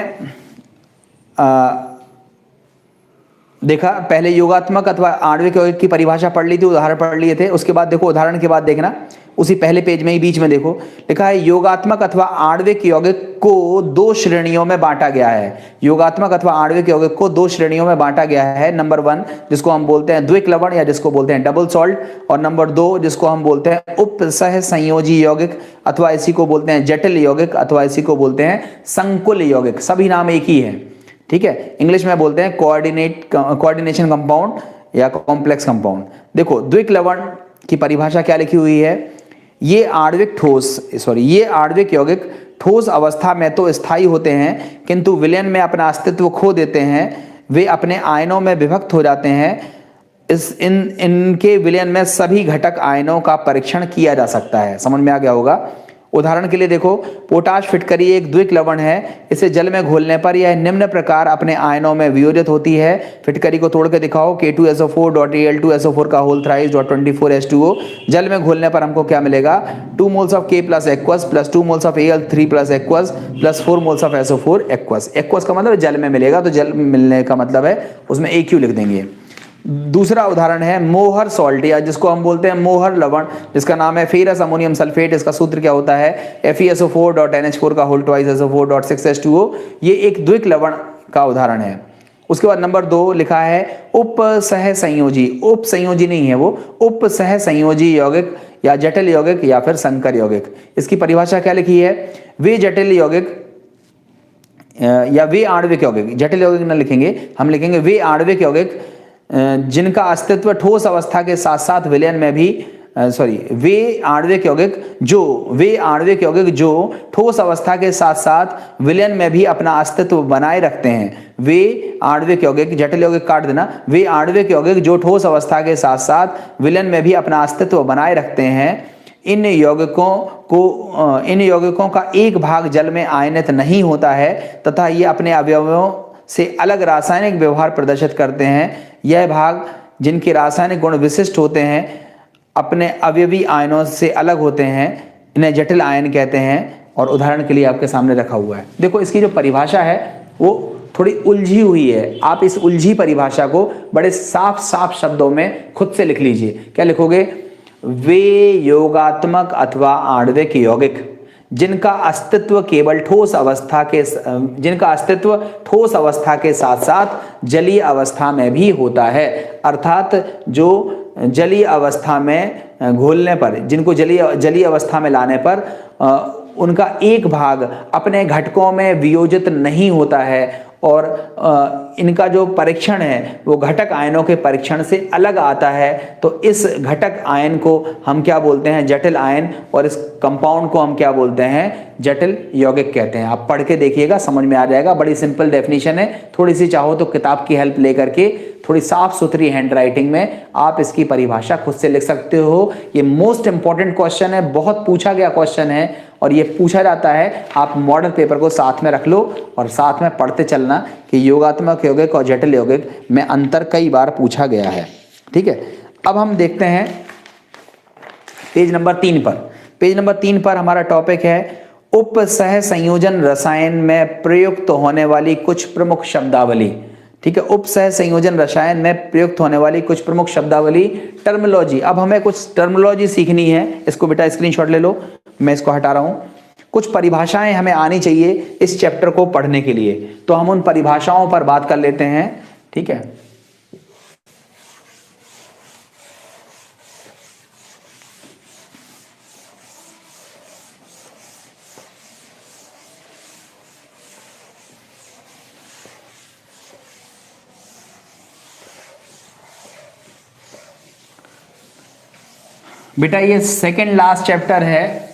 [SPEAKER 1] देखा पहले योगात्मक अथवा आणविक यौगिक की परिभाषा पढ़ ली थी, उदाहरण पढ़ लिए थे। उसके बाद देखो उदाहरण के बाद देखना उसी पहले पेज में ही बीच में देखो लिखा है योगात्मक अथवा आणविक यौगिक को दो श्रेणियों में बांटा गया है। योगात्मक अथवा आणविक यौगिक को दो श्रेणियों में बांटा गया है। नंबर 1 जिसको हम बोलते हैं द्विक लवण या जिसको बोलते हैं डबल सॉल्ट, और नंबर 2 जिसको हम बोलते हैं उपसह संयोजी यौगिक अथवा इसी को बोलते हैं जटिल यौगिक अथवा इसी को बोलते हैं संकुल यौगिक। सभी नाम एक ही है, ठीक है। इंग्लिश में बोलते हैं कोऑर्डिनेशन कंपाउंड या कॉम्प्लेक्स कंपाउंड। देखो द्विक लवण की परिभाषा क्या लिखी हुई है? ये आणविक यौगिक ठोस अवस्था में तो स्थायी होते हैं किंतु विलयन में अपना अस्तित्व खो देते हैं, वे अपने आयनों में विभक्त हो जाते हैं। इनके विलयन में सभी घटक आयनों का परीक्षण किया जा सकता है। समझ में आ गया होगा? उदाहरण के लिए देखो पोटाश फिटकरी एक द्विक लवण है, इसे जल में घोलने पर यह निम्न प्रकार अपने आयनों में वियोजित होती है। फिटकरी को तोड़ के दिखाओ, K2SO4.Al2SO4 का होल थ्राइस .24H2O। जल में घोलने पर हमको क्या मिलेगा? 2 moles of K plus aqueous plus 2 moles of Al3 plus aqueous plus 4 moles of SO4 aqueous। aqueous का मतलब जल में मिलेगा, तो जल मिलने का मतलब है उसमें AQ लिख देंगे। दूसरा उदाहरण है मोहर सॉल्ट या जिसको हम बोलते हैं मोहर लवण, जिसका नाम है फेरस अमोनियम सल्फेट। इसका सूत्र क्या होता है? FeSO4.NH4 का होल ट्वाइस SO4.6H2O। ये एक द्विक लवण का उदाहरण है। उसके बाद नंबर 2 लिखा है उप सह संयोजी, उप संयोजी नहीं है वो, उप सह संयोजी यौगिक या जटिल यौगिक या फिर संकर यौगिक। इसकी परिभाषा क्या लिखी है, वे जटिल यौगिक या वे आणविक यौगिक, जटिल यौगिक न लिखेंगे, हम लिखेंगे वे आणविक यौगिक जिनका अस्तित्व ठोस अवस्था के साथ साथ विलयन में भी वे आणविक यौगिक जो ठोस अवस्था के साथ साथ विलयन में भी अपना अस्तित्व बनाए रखते हैं। वे आणविक यौगिक, जटिल यौगिक काट देना, वे आणविक यौगिक जो ठोस अवस्था के साथ साथ विलयन में भी अपना अस्तित्व बनाए रखते हैं। इन यौगिकों का एक भाग जल में आयनित नहीं होता है तथा ये अपने अवयवों से अलग रासायनिक व्यवहार प्रदर्शित करते हैं। यह भाग जिनके रासायनिक गुण विशिष्ट होते हैं अपने अवयवी आयनों से अलग होते हैं, इन्हें जटिल आयन कहते हैं। और उदाहरण के लिए आपके सामने रखा हुआ है, देखो इसकी जो परिभाषा है वो थोड़ी उलझी हुई है। आप इस उलझी परिभाषा को बड़े साफ साफ शब्दों में खुद से लिख लीजिए। क्या लिखोगे, वे योगात्मक अथवा आणविक यौगिक जिनका अस्तित्व केवल ठोस अवस्था के साथ साथ जलीय अवस्था में भी होता है, अर्थात जो जलीय अवस्था में घोलने पर, जिनको जलीय अवस्था में लाने पर उनका एक भाग अपने घटकों में वियोजित नहीं होता है और इनका जो परीक्षण है वो घटक आयनों के परीक्षण से अलग आता है। तो इस घटक आयन को हम क्या बोलते हैं, जटिल आयन, और इस कंपाउंड को हम क्या बोलते हैं, जटिल यौगिक कहते हैं। आप पढ़ के देखिएगा, समझ में आ जाएगा। बड़ी सिंपल डेफिनेशन है, थोड़ी सी चाहो तो किताब की हेल्प लेकर के थोड़ी साफ सुथरी हैंडराइटिंग में आप इसकी परिभाषा खुद से लिख सकते हो। ये मोस्ट इंपॉर्टेंट क्वेश्चन है, बहुत पूछा गया क्वेश्चन है और ये पूछा जाता है। आप मॉडल पेपर को साथ में रख लो और साथ में पढ़ते चलना कि योगात्मक यौगिक और जटिल यौगिक में अंतर कई बार पूछा गया है। ठीक है, अब हम देखते हैं पेज नंबर 3 पर। पेज नंबर 3 पर हमारा टॉपिक है उप सह संयोजन रसायन में प्रयुक्त होने वाली कुछ प्रमुख शब्दावली। ठीक है, उप सह संयोजन रसायन में प्रयुक्त होने वाली कुछ प्रमुख शब्दावली, टर्मिनोलॉजी। अब हमें कुछ टर्मिनोलॉजी सीखनी है, इसको बेटा स्क्रीनशॉट ले लो, मैं इसको हटा रहा हूं। कुछ परिभाषाएं हमें आनी चाहिए इस चैप्टर को पढ़ने के लिए, तो हम उन परिभाषाओं पर बात कर लेते हैं। ठीक है, बेटा ये सेकंड लास्ट चैप्टर है,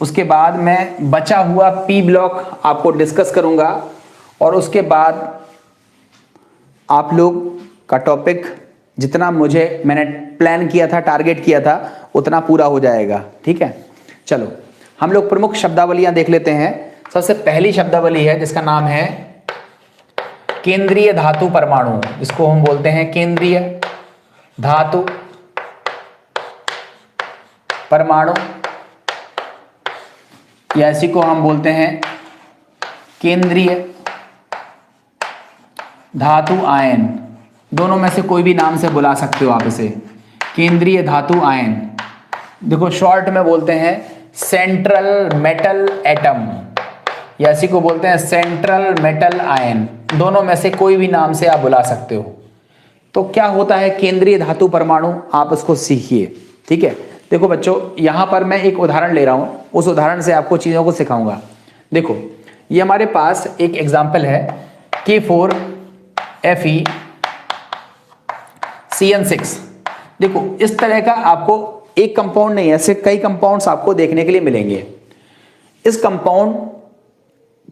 [SPEAKER 1] उसके बाद मैं बचा हुआ पी ब्लॉक आपको डिस्कस करूंगा और उसके बाद आप लोग का टॉपिक जितना मैंने प्लान किया था, टारगेट किया था, उतना पूरा हो जाएगा। ठीक है, चलो हम लोग प्रमुख शब्दावलियां देख लेते हैं। सबसे पहली शब्दावली है जिसका नाम है केंद्रीय धातु परमाणु, जिसको हम बोलते हैं केंद्रीय धातु परमाणु, या इसी को हम बोलते हैं केंद्रीय धातु आयन। दोनों में से कोई भी नाम से बुला सकते हो आप इसे, केंद्रीय धातु आयन। देखो शॉर्ट में बोलते हैं सेंट्रल मेटल एटम, या इसी को बोलते हैं सेंट्रल मेटल आयन। दोनों में से कोई भी नाम से आप बुला सकते हो। तो क्या होता है केंद्रीय धातु परमाणु, आप उसको सीखिए। ठीक है, देखो बच्चों, यहां पर मैं एक उदाहरण ले रहा हूं, उस उदाहरण से आपको चीजों को सिखाऊंगा। देखो ये हमारे पास एक एग्जाम्पल है K4FeCN6। देखो इस तरह का आपको एक कंपाउंड नहीं, ऐसे कई कंपाउंड्स आपको देखने के लिए मिलेंगे। इस कंपाउंड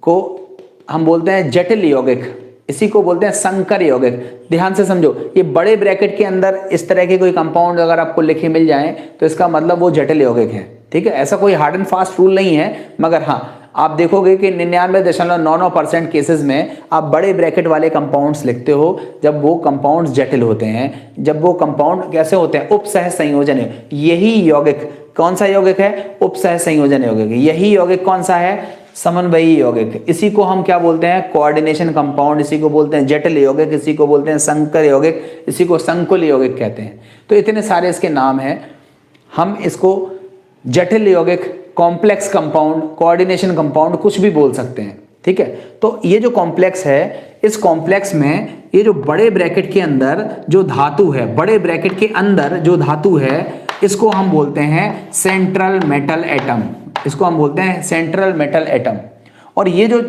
[SPEAKER 1] को हम बोलते हैं जटिल यौगिक, इसी को बोलते हैं संकर यौगिक। ध्यान से समझो, ये बड़े ब्रैकेट के अंदर इस तरह के कोई कंपाउंड अगर आपको लिखे मिल जाएं तो इसका मतलब वो जटिल यौगिक है। ठीक है, ऐसा कोई हार्ड एंड फास्ट रूल नहीं है, मगर हाँ आप देखोगे कि 99.99% केसेस में आप बड़े ब्रैकेट वाले कंपाउंड्स लिखते हो जब वो कंपाउंड्स जटिल होते हैं, जब वो कंपाउंड कैसे होते हैं, उपसह संयोजन है। यही यौगिक कौन सा यौगिक है, उपसह संयोजन यौगिक। यही यौगिक कौन सा है, समन्वयी यौगिक। इसी को हम क्या बोलते हैं, कोऑर्डिनेशन कंपाउंड, इसी को बोलते हैं जटिल यौगिक, इसी को बोलते हैं संकर यौगिक, इसी को संकुल यौगिक कहते हैं। तो इतने सारे इसके नाम हैं। हम इसको जटिल यौगिक, कॉम्प्लेक्स कंपाउंड, कोऑर्डिनेशन कंपाउंड कुछ भी बोल सकते हैं। ठीक है। तो ये जो कॉम्प्लेक्स है, इस कॉम्प्लेक्स में ये जो बड़े ब्रैकेट के अंदर जो धातु है, बड़े ब्रैकेट के अंदर जो धातु है, इसको हम बोलते हैं सेंट्रल मेटल एटम। इसको हम बोलते हैं सेंट्रल मेटल एटम। और ये जो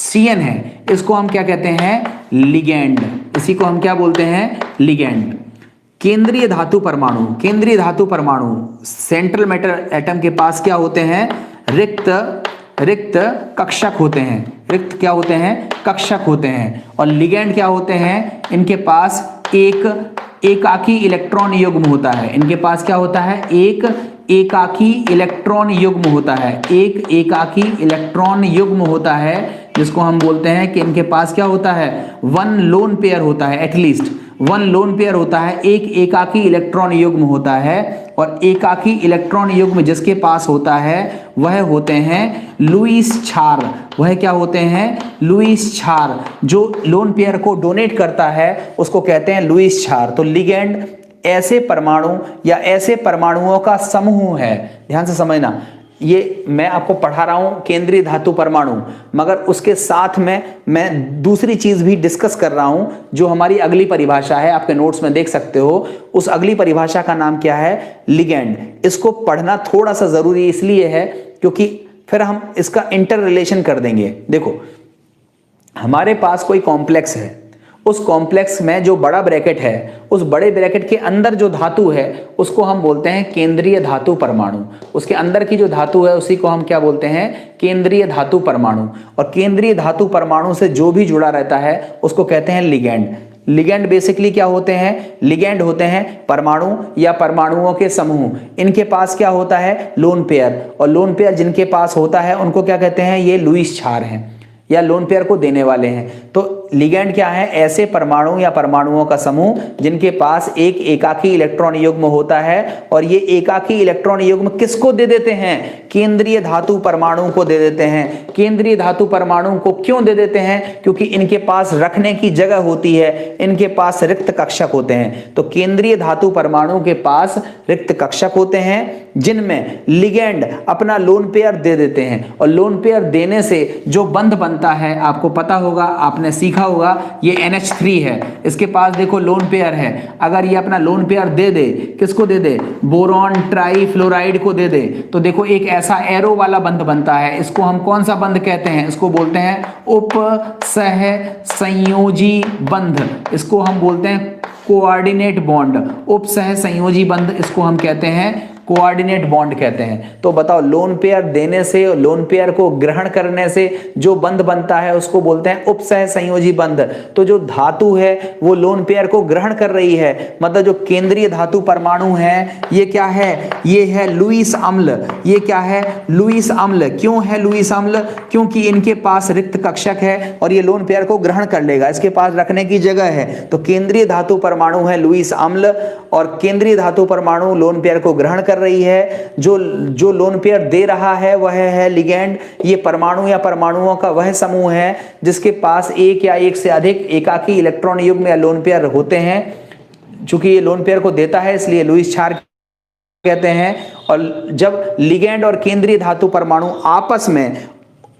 [SPEAKER 1] Cn है, इसको हम क्या कहते हैं? लिगेंड। इसी को हम क्या बोलते हैं? लिगेंड। केंद्रीय धातु परमाणु, केंद्रीय धातु परमाणु सेंट्रल मेटल एटम के पास क्या होते हैं? रिक्त कक्षक होते हैं। रिक्त क्या होते हैं? कक्षक होते हैं। और लिगेंड क्या होते हैं? इनके पास एक एकाकी इलेक्ट्रॉन युग्म होता है। इनके पास क्या होता है? एक एकाकी इलेक्ट्रॉन युग्म होता है। एक एकाकी इलेक्ट्रॉन युग्म होता है, जिसको हम बोलते हैं कि इनके पास क्या होता है? वन लोन पेयर होता है। एटलीस्ट वन लोन पेयर होता है, एक एकाकी इलेक्ट्रॉन युग्म होता है। और एकाकी इलेक्ट्रॉन युग्म जिसके पास होता है वह होते हैं लुईस क्षार। वह क्या होते हैं? लुईस क्षार। जो लोन पेयर को डोनेट करता है उसको कहते हैं लुईस क्षार। तो लिगेंड ऐसे परमाणु या ऐसे परमाणुओं का समूह है। ध्यान से समझना, ये मैं आपको पढ़ा रहा हूं केंद्रीय धातु परमाणु, मगर उसके साथ में मैं दूसरी चीज भी डिस्कस कर रहा हूं जो हमारी अगली परिभाषा है। आपके नोट्स में देख सकते हो। उस अगली परिभाषा का नाम क्या है? लिगेंड। इसको पढ़ना थोड़ा सा जरूरी इसलिए है क्योंकि फिर हम इसका इंटर रिलेशन कर देंगे। देखो, हमारे पास कोई कॉम्प्लेक्स है, उस कॉम्प्लेक्स में जो बड़ा ब्रैकेट है, उस बड़े ब्रैकेट के अंदर जो धातु है उसको हम बोलते हैं केंद्रीय धातु परमाणु। उसके अंदर की जो धातु है उसी को हम क्या बोलते हैं? केंद्रीय धातु परमाणु। और केंद्रीय धातु परमाणु से जो भी जुड़ा रहता है उसको कहते हैं लिगेंड। लिगेंड बेसिकली क्या होते हैं? लिगेंड होते हैं परमाणु या परमाणुओं के समूह। इनके पास क्या होता है? Lone pair. और लोन पेयर जिनके पास होता है उनको क्या कहते हैं? ये लुईस क्षार हैं या लोन पेयर को देने वाले हैं। तो लिगेंड क्या है? ऐसे परमाणु या परमाणुओं का समूह जिनके पास एक एकाकी इलेक्ट्रॉन युग्म होता है। और ये एकाकी इलेक्ट्रॉन युग्म किसको दे देते हैं? केंद्रीय धातु परमाणु को दे देते हैं। केंद्रीय धातु परमाणु को क्यों दे देते हैं? क्योंकि इनके पास रखने की जगह होती है, इनके पास रिक्त कक्षक होते हैं। तो केंद्रीय धातु परमाणु के पास रिक्त कक्षक होते हैं जिनमें लिगेंड अपना लोन पेयर दे देते हैं। और लोन पेयर देने से जो बंध बनता है, आपको पता होगा, आपने सीखा होगा, ये NH3 है। इसके पास देखो लोन पेयर है। अगर ये अपना लोन पेयर दे दे, किसको दे दे? बोरॉन ट्राईफ्लोराइड को दे दे, तो देखो एक ऐसा एरो वाला बंध बनता है। इसको हम कौन सा बंध कहते हैं? इसको बोलते हैं उपसह संयोजी बंध। इसको हम बोलते हैं कोऑर्डिनेट बॉन्ड। उपसह संयोजी बंध इसको हम कहते हैं कोऑर्डिनेट बॉन्ड कहते हैं। तो बताओ, लोन पेयर देने से, लोन पेयर को ग्रहण करने से जो बंध बनता है उसको बोलते हैं उपसह संयोजी बंध। तो जो धातु है वो लोन पेयर को ग्रहण कर रही है, मतलब जो केंद्रीय धातु परमाणु है ये क्या है? ये है लुईस अम्ल। ये क्या है? लुईस अम्ल। क्यों है लुईस अम्ल? क्योंकि इनके पास रिक्त कक्षक है और ये लोन पेयर को ग्रहण कर लेगा, इसके पास रखने की जगह है। तो केंद्रीय धातु परमाणु है लुईस अम्ल और केंद्रीय धातु परमाणु लोन पेयर को ग्रहण कर रही है। जो लोन पेयर दे रहा है वह है लिगेंड। ये परमाणु या परमाणुओं का वह समूह है जिसके पास एक या एक से अधिक एकाकी इलेक्ट्रॉन युग्म या लोन पेयर होते हैं। चूंकि ये लोन पेयर को देता है इसलिए लुईस क्षार कहते हैं। और जब लिगेंड और केंद्रीय धातु परमाणु आपस में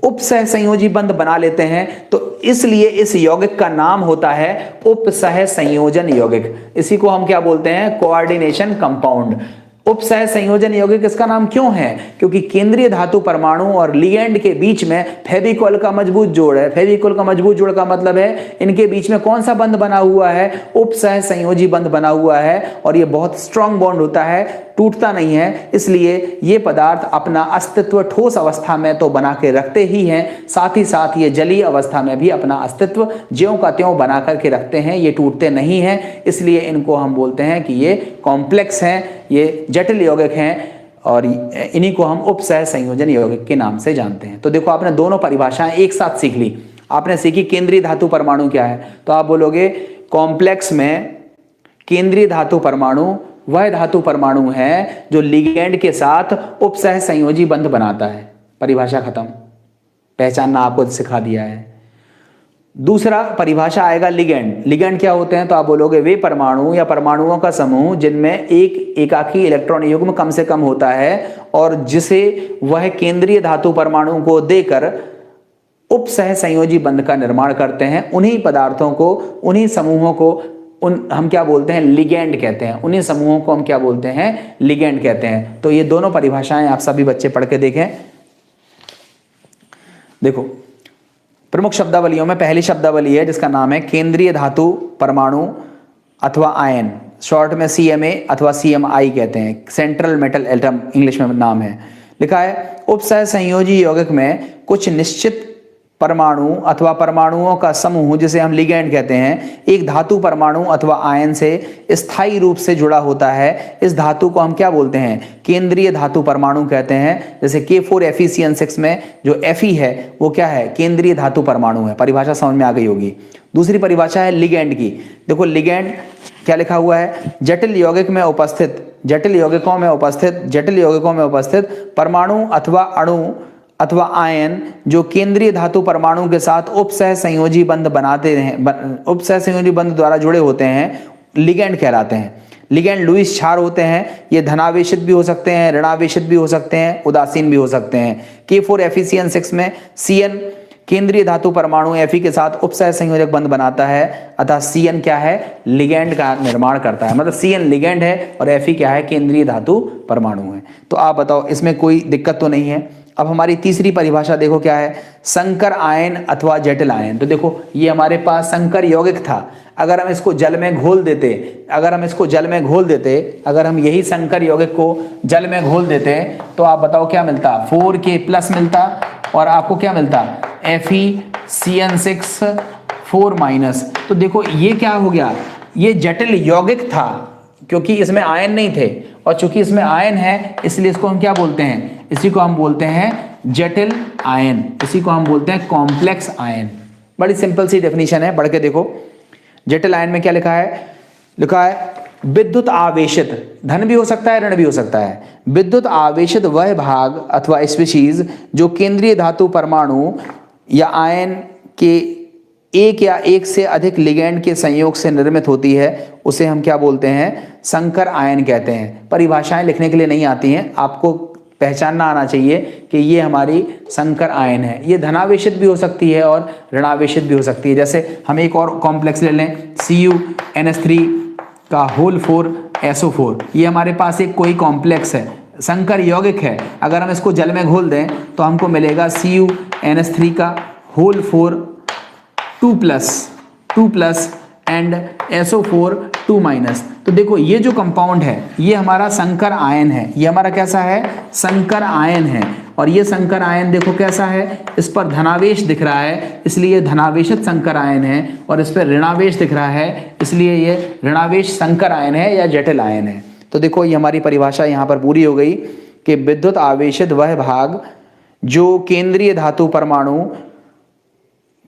[SPEAKER 1] उपसह संयोजी बंध बना लेते हैं तो इसलिए इस यौगिक का नाम होता है उपसह संयोजन यौगिक। इसी को हम क्या बोलते हैं? Coordination compound. उपसह संयोजन यौगिक इसका नाम क्यों है? क्योंकि केंद्रीय धातु परमाणु और लिगेंड के बीच में फेविकोल का मजबूत जोड़ है। फेविकोल का मजबूत जोड़ का मतलब है इनके बीच में कौन सा बंध बना हुआ है? उपसह संयोजी बंध बना हुआ है। और ये बहुत स्ट्रांग बॉन्ड होता है, टूटता नहीं है। इसलिए ये पदार्थ अपना अस्तित्व ठोस अवस्था में तो बना के रखते ही हैं, साथ ही साथ ये जलीय अवस्था में भी अपना अस्तित्व ज्यों का त्यों बना करके रखते हैं। ये टूटते नहीं हैं, इसलिए इनको हम बोलते हैं कि ये कॉम्प्लेक्स हैं, ये जटिल यौगिक हैं और इन्हीं को हम उपसह संयोजन यौगिक के नाम से जानते हैं। तो देखो, आपने दोनों परिभाषाएं एक साथ सीख ली। आपने सीखी केंद्रीय धातु परमाणु क्या है, तो आप बोलोगे कॉम्प्लेक्स में केंद्रीय धातु परमाणु वह धातु परमाणु है जो लिगेंड के साथ उपसह संयोजी बंध बनाता है। परिभाषा खत्म, पहचानना आपको सिखा दिया है। दूसरा परिभाषा आएगा लिगेंड। लिगेंड क्या होते हैं? तो आप बोलोगे वे परमाणु या परमाणुओं का समूह जिनमें एक एकाकी इलेक्ट्रॉन युग्म कम से कम होता है और जिसे वह केंद्रीय धातु परमाणु को देकर उप सह संयोजी बंध का निर्माण करते हैं। उन्हीं पदार्थों को, उन्हीं समूहों को हम क्या बोलते हैं, लिगेंड कहते हैं। उन्हीं समूहों को हम क्या बोलते हैं, लिगेंड कहते हैं। तो ये दोनों परिभाषाएं आप सभी बच्चे पढ़ के देखें। देखो प्रमुख शब्दावलियों में पहली शब्दावली है जिसका नाम है केंद्रीय धातु परमाणु अथवा आयन, शॉर्ट में CMA अथवा CMI कहते हैं, सेंट्रल मेटल एटम इंग्लिश में नाम है। लिखा है उपसह संयोजी यौगिक में कुछ निश्चित परमाणु अथवा परमाणुओं का समूह जिसे हम लिगेंड कहते हैं एक धातु परमाणु अथवा आयन से स्थायी रूप से जुड़ा होता है। इस धातु को हम क्या बोलते हैं, केंद्रीय धातु परमाणु कहते हैं। जैसे K4FeCN6 में जो Fe है वो क्या है, केंद्रीय धातु परमाणु है। परिभाषा समझ में आ गई होगी। दूसरी परिभाषा है लिगेंड की। देखो लिगेंड क्या लिखा हुआ है, जटिल यौगिक में उपस्थित, जटिल यौगिकों में उपस्थित परमाणु अथवा अणु अथवा आयन जो केंद्रीय धातु परमाणु के साथ उपसह संयोजी बंध बनाते हैं, उपसह संयोजी बंध द्वारा जुड़े होते हैं, लिगेंड कहलाते हैं। लिगेंड लुईस क्षार होते हैं। ये धनावेशित भी हो सकते हैं, ऋणावेशित भी हो सकते हैं, उदासीन भी हो सकते हैं। K4FeCN6 में CN केंद्रीय धातु परमाणु Fe के साथ उपसह संयोजक बंध बनाता है, अतः CN क्या है, लिगेंड का निर्माण करता है। मतलब CN लिगेंड है और Fe क्या है, केंद्रीय धातु परमाणु है। तो आप बताओ इसमें कोई दिक्कत तो नहीं है। अब हमारी तीसरी परिभाषा देखो क्या है, संकर आयन अथवा जटिल आयन। तो देखो ये हमारे पास संकर यौगिक था। अगर हम इसको जल में घोल देते, अगर हम यही संकर यौगिक को जल में घोल देते तो आप बताओ क्या मिलता, 4K+ मिलता और आपको क्या मिलता, FeCN6 4-। तो देखो ये क्या हो गया, ये जटिल यौगिक था क्योंकि इसमें आयन नहीं थे, और चूंकि इसमें आयन है इसलिए इसको हम क्या बोलते हैं, इसी को हम बोलते हैं जटिल आयन, इसी को हम बोलते हैं कॉम्प्लेक्स आयन। बड़ी सिंपल सी डेफिनेशन है, पढ़ के देखो। जटिल आयन में क्या लिखा है, विद्युत आवेशित, धन भी हो सकता है ऋण भी हो सकता है, विद्युत आवेशित वह भाग अथवा स्पीशीज जो केंद्रीय धातु परमाणु या आयन के एक या एक से अधिक लिगेंड के संयोग से निर्मित होती है, उसे हम क्या बोलते हैं, संकर आयन कहते हैं। परिभाषाएं लिखने के लिए नहीं आती हैं, आपको पहचानना आना चाहिए कि ये हमारी संकर आयन है। ये धनावेशित भी हो सकती है और ऋणावेशित भी हो सकती है। जैसे हम एक और कॉम्प्लेक्स ले लें, CuNH3 का होल 4SO4, ये हमारे पास एक कोई कॉम्प्लेक्स है, संकर यौगिक है। अगर हम इसको जल में घोल दें तो हमको मिलेगा CuNH3 का होल 4 2+ एंड SO4 2-। तो देखो ये जो कंपाउंड है ये हमारा संकर आयन है, ये हमारा कैसा है, संकर आयन है। और ये संकर आयन देखो कैसा है, इस पर धनावेश दिख रहा है इसलिए धनावेशित संकर आयन है, और इस पर ऋणावेश दिख रहा है इसलिए ये ऋणावेश संकर आयन है या जटिल आयन है। तो देखो ये हमारी परिभाषा यहाँ पर पूरी हो गई कि विद्युत आवेशित वह भाग जो केंद्रीय धातु परमाणु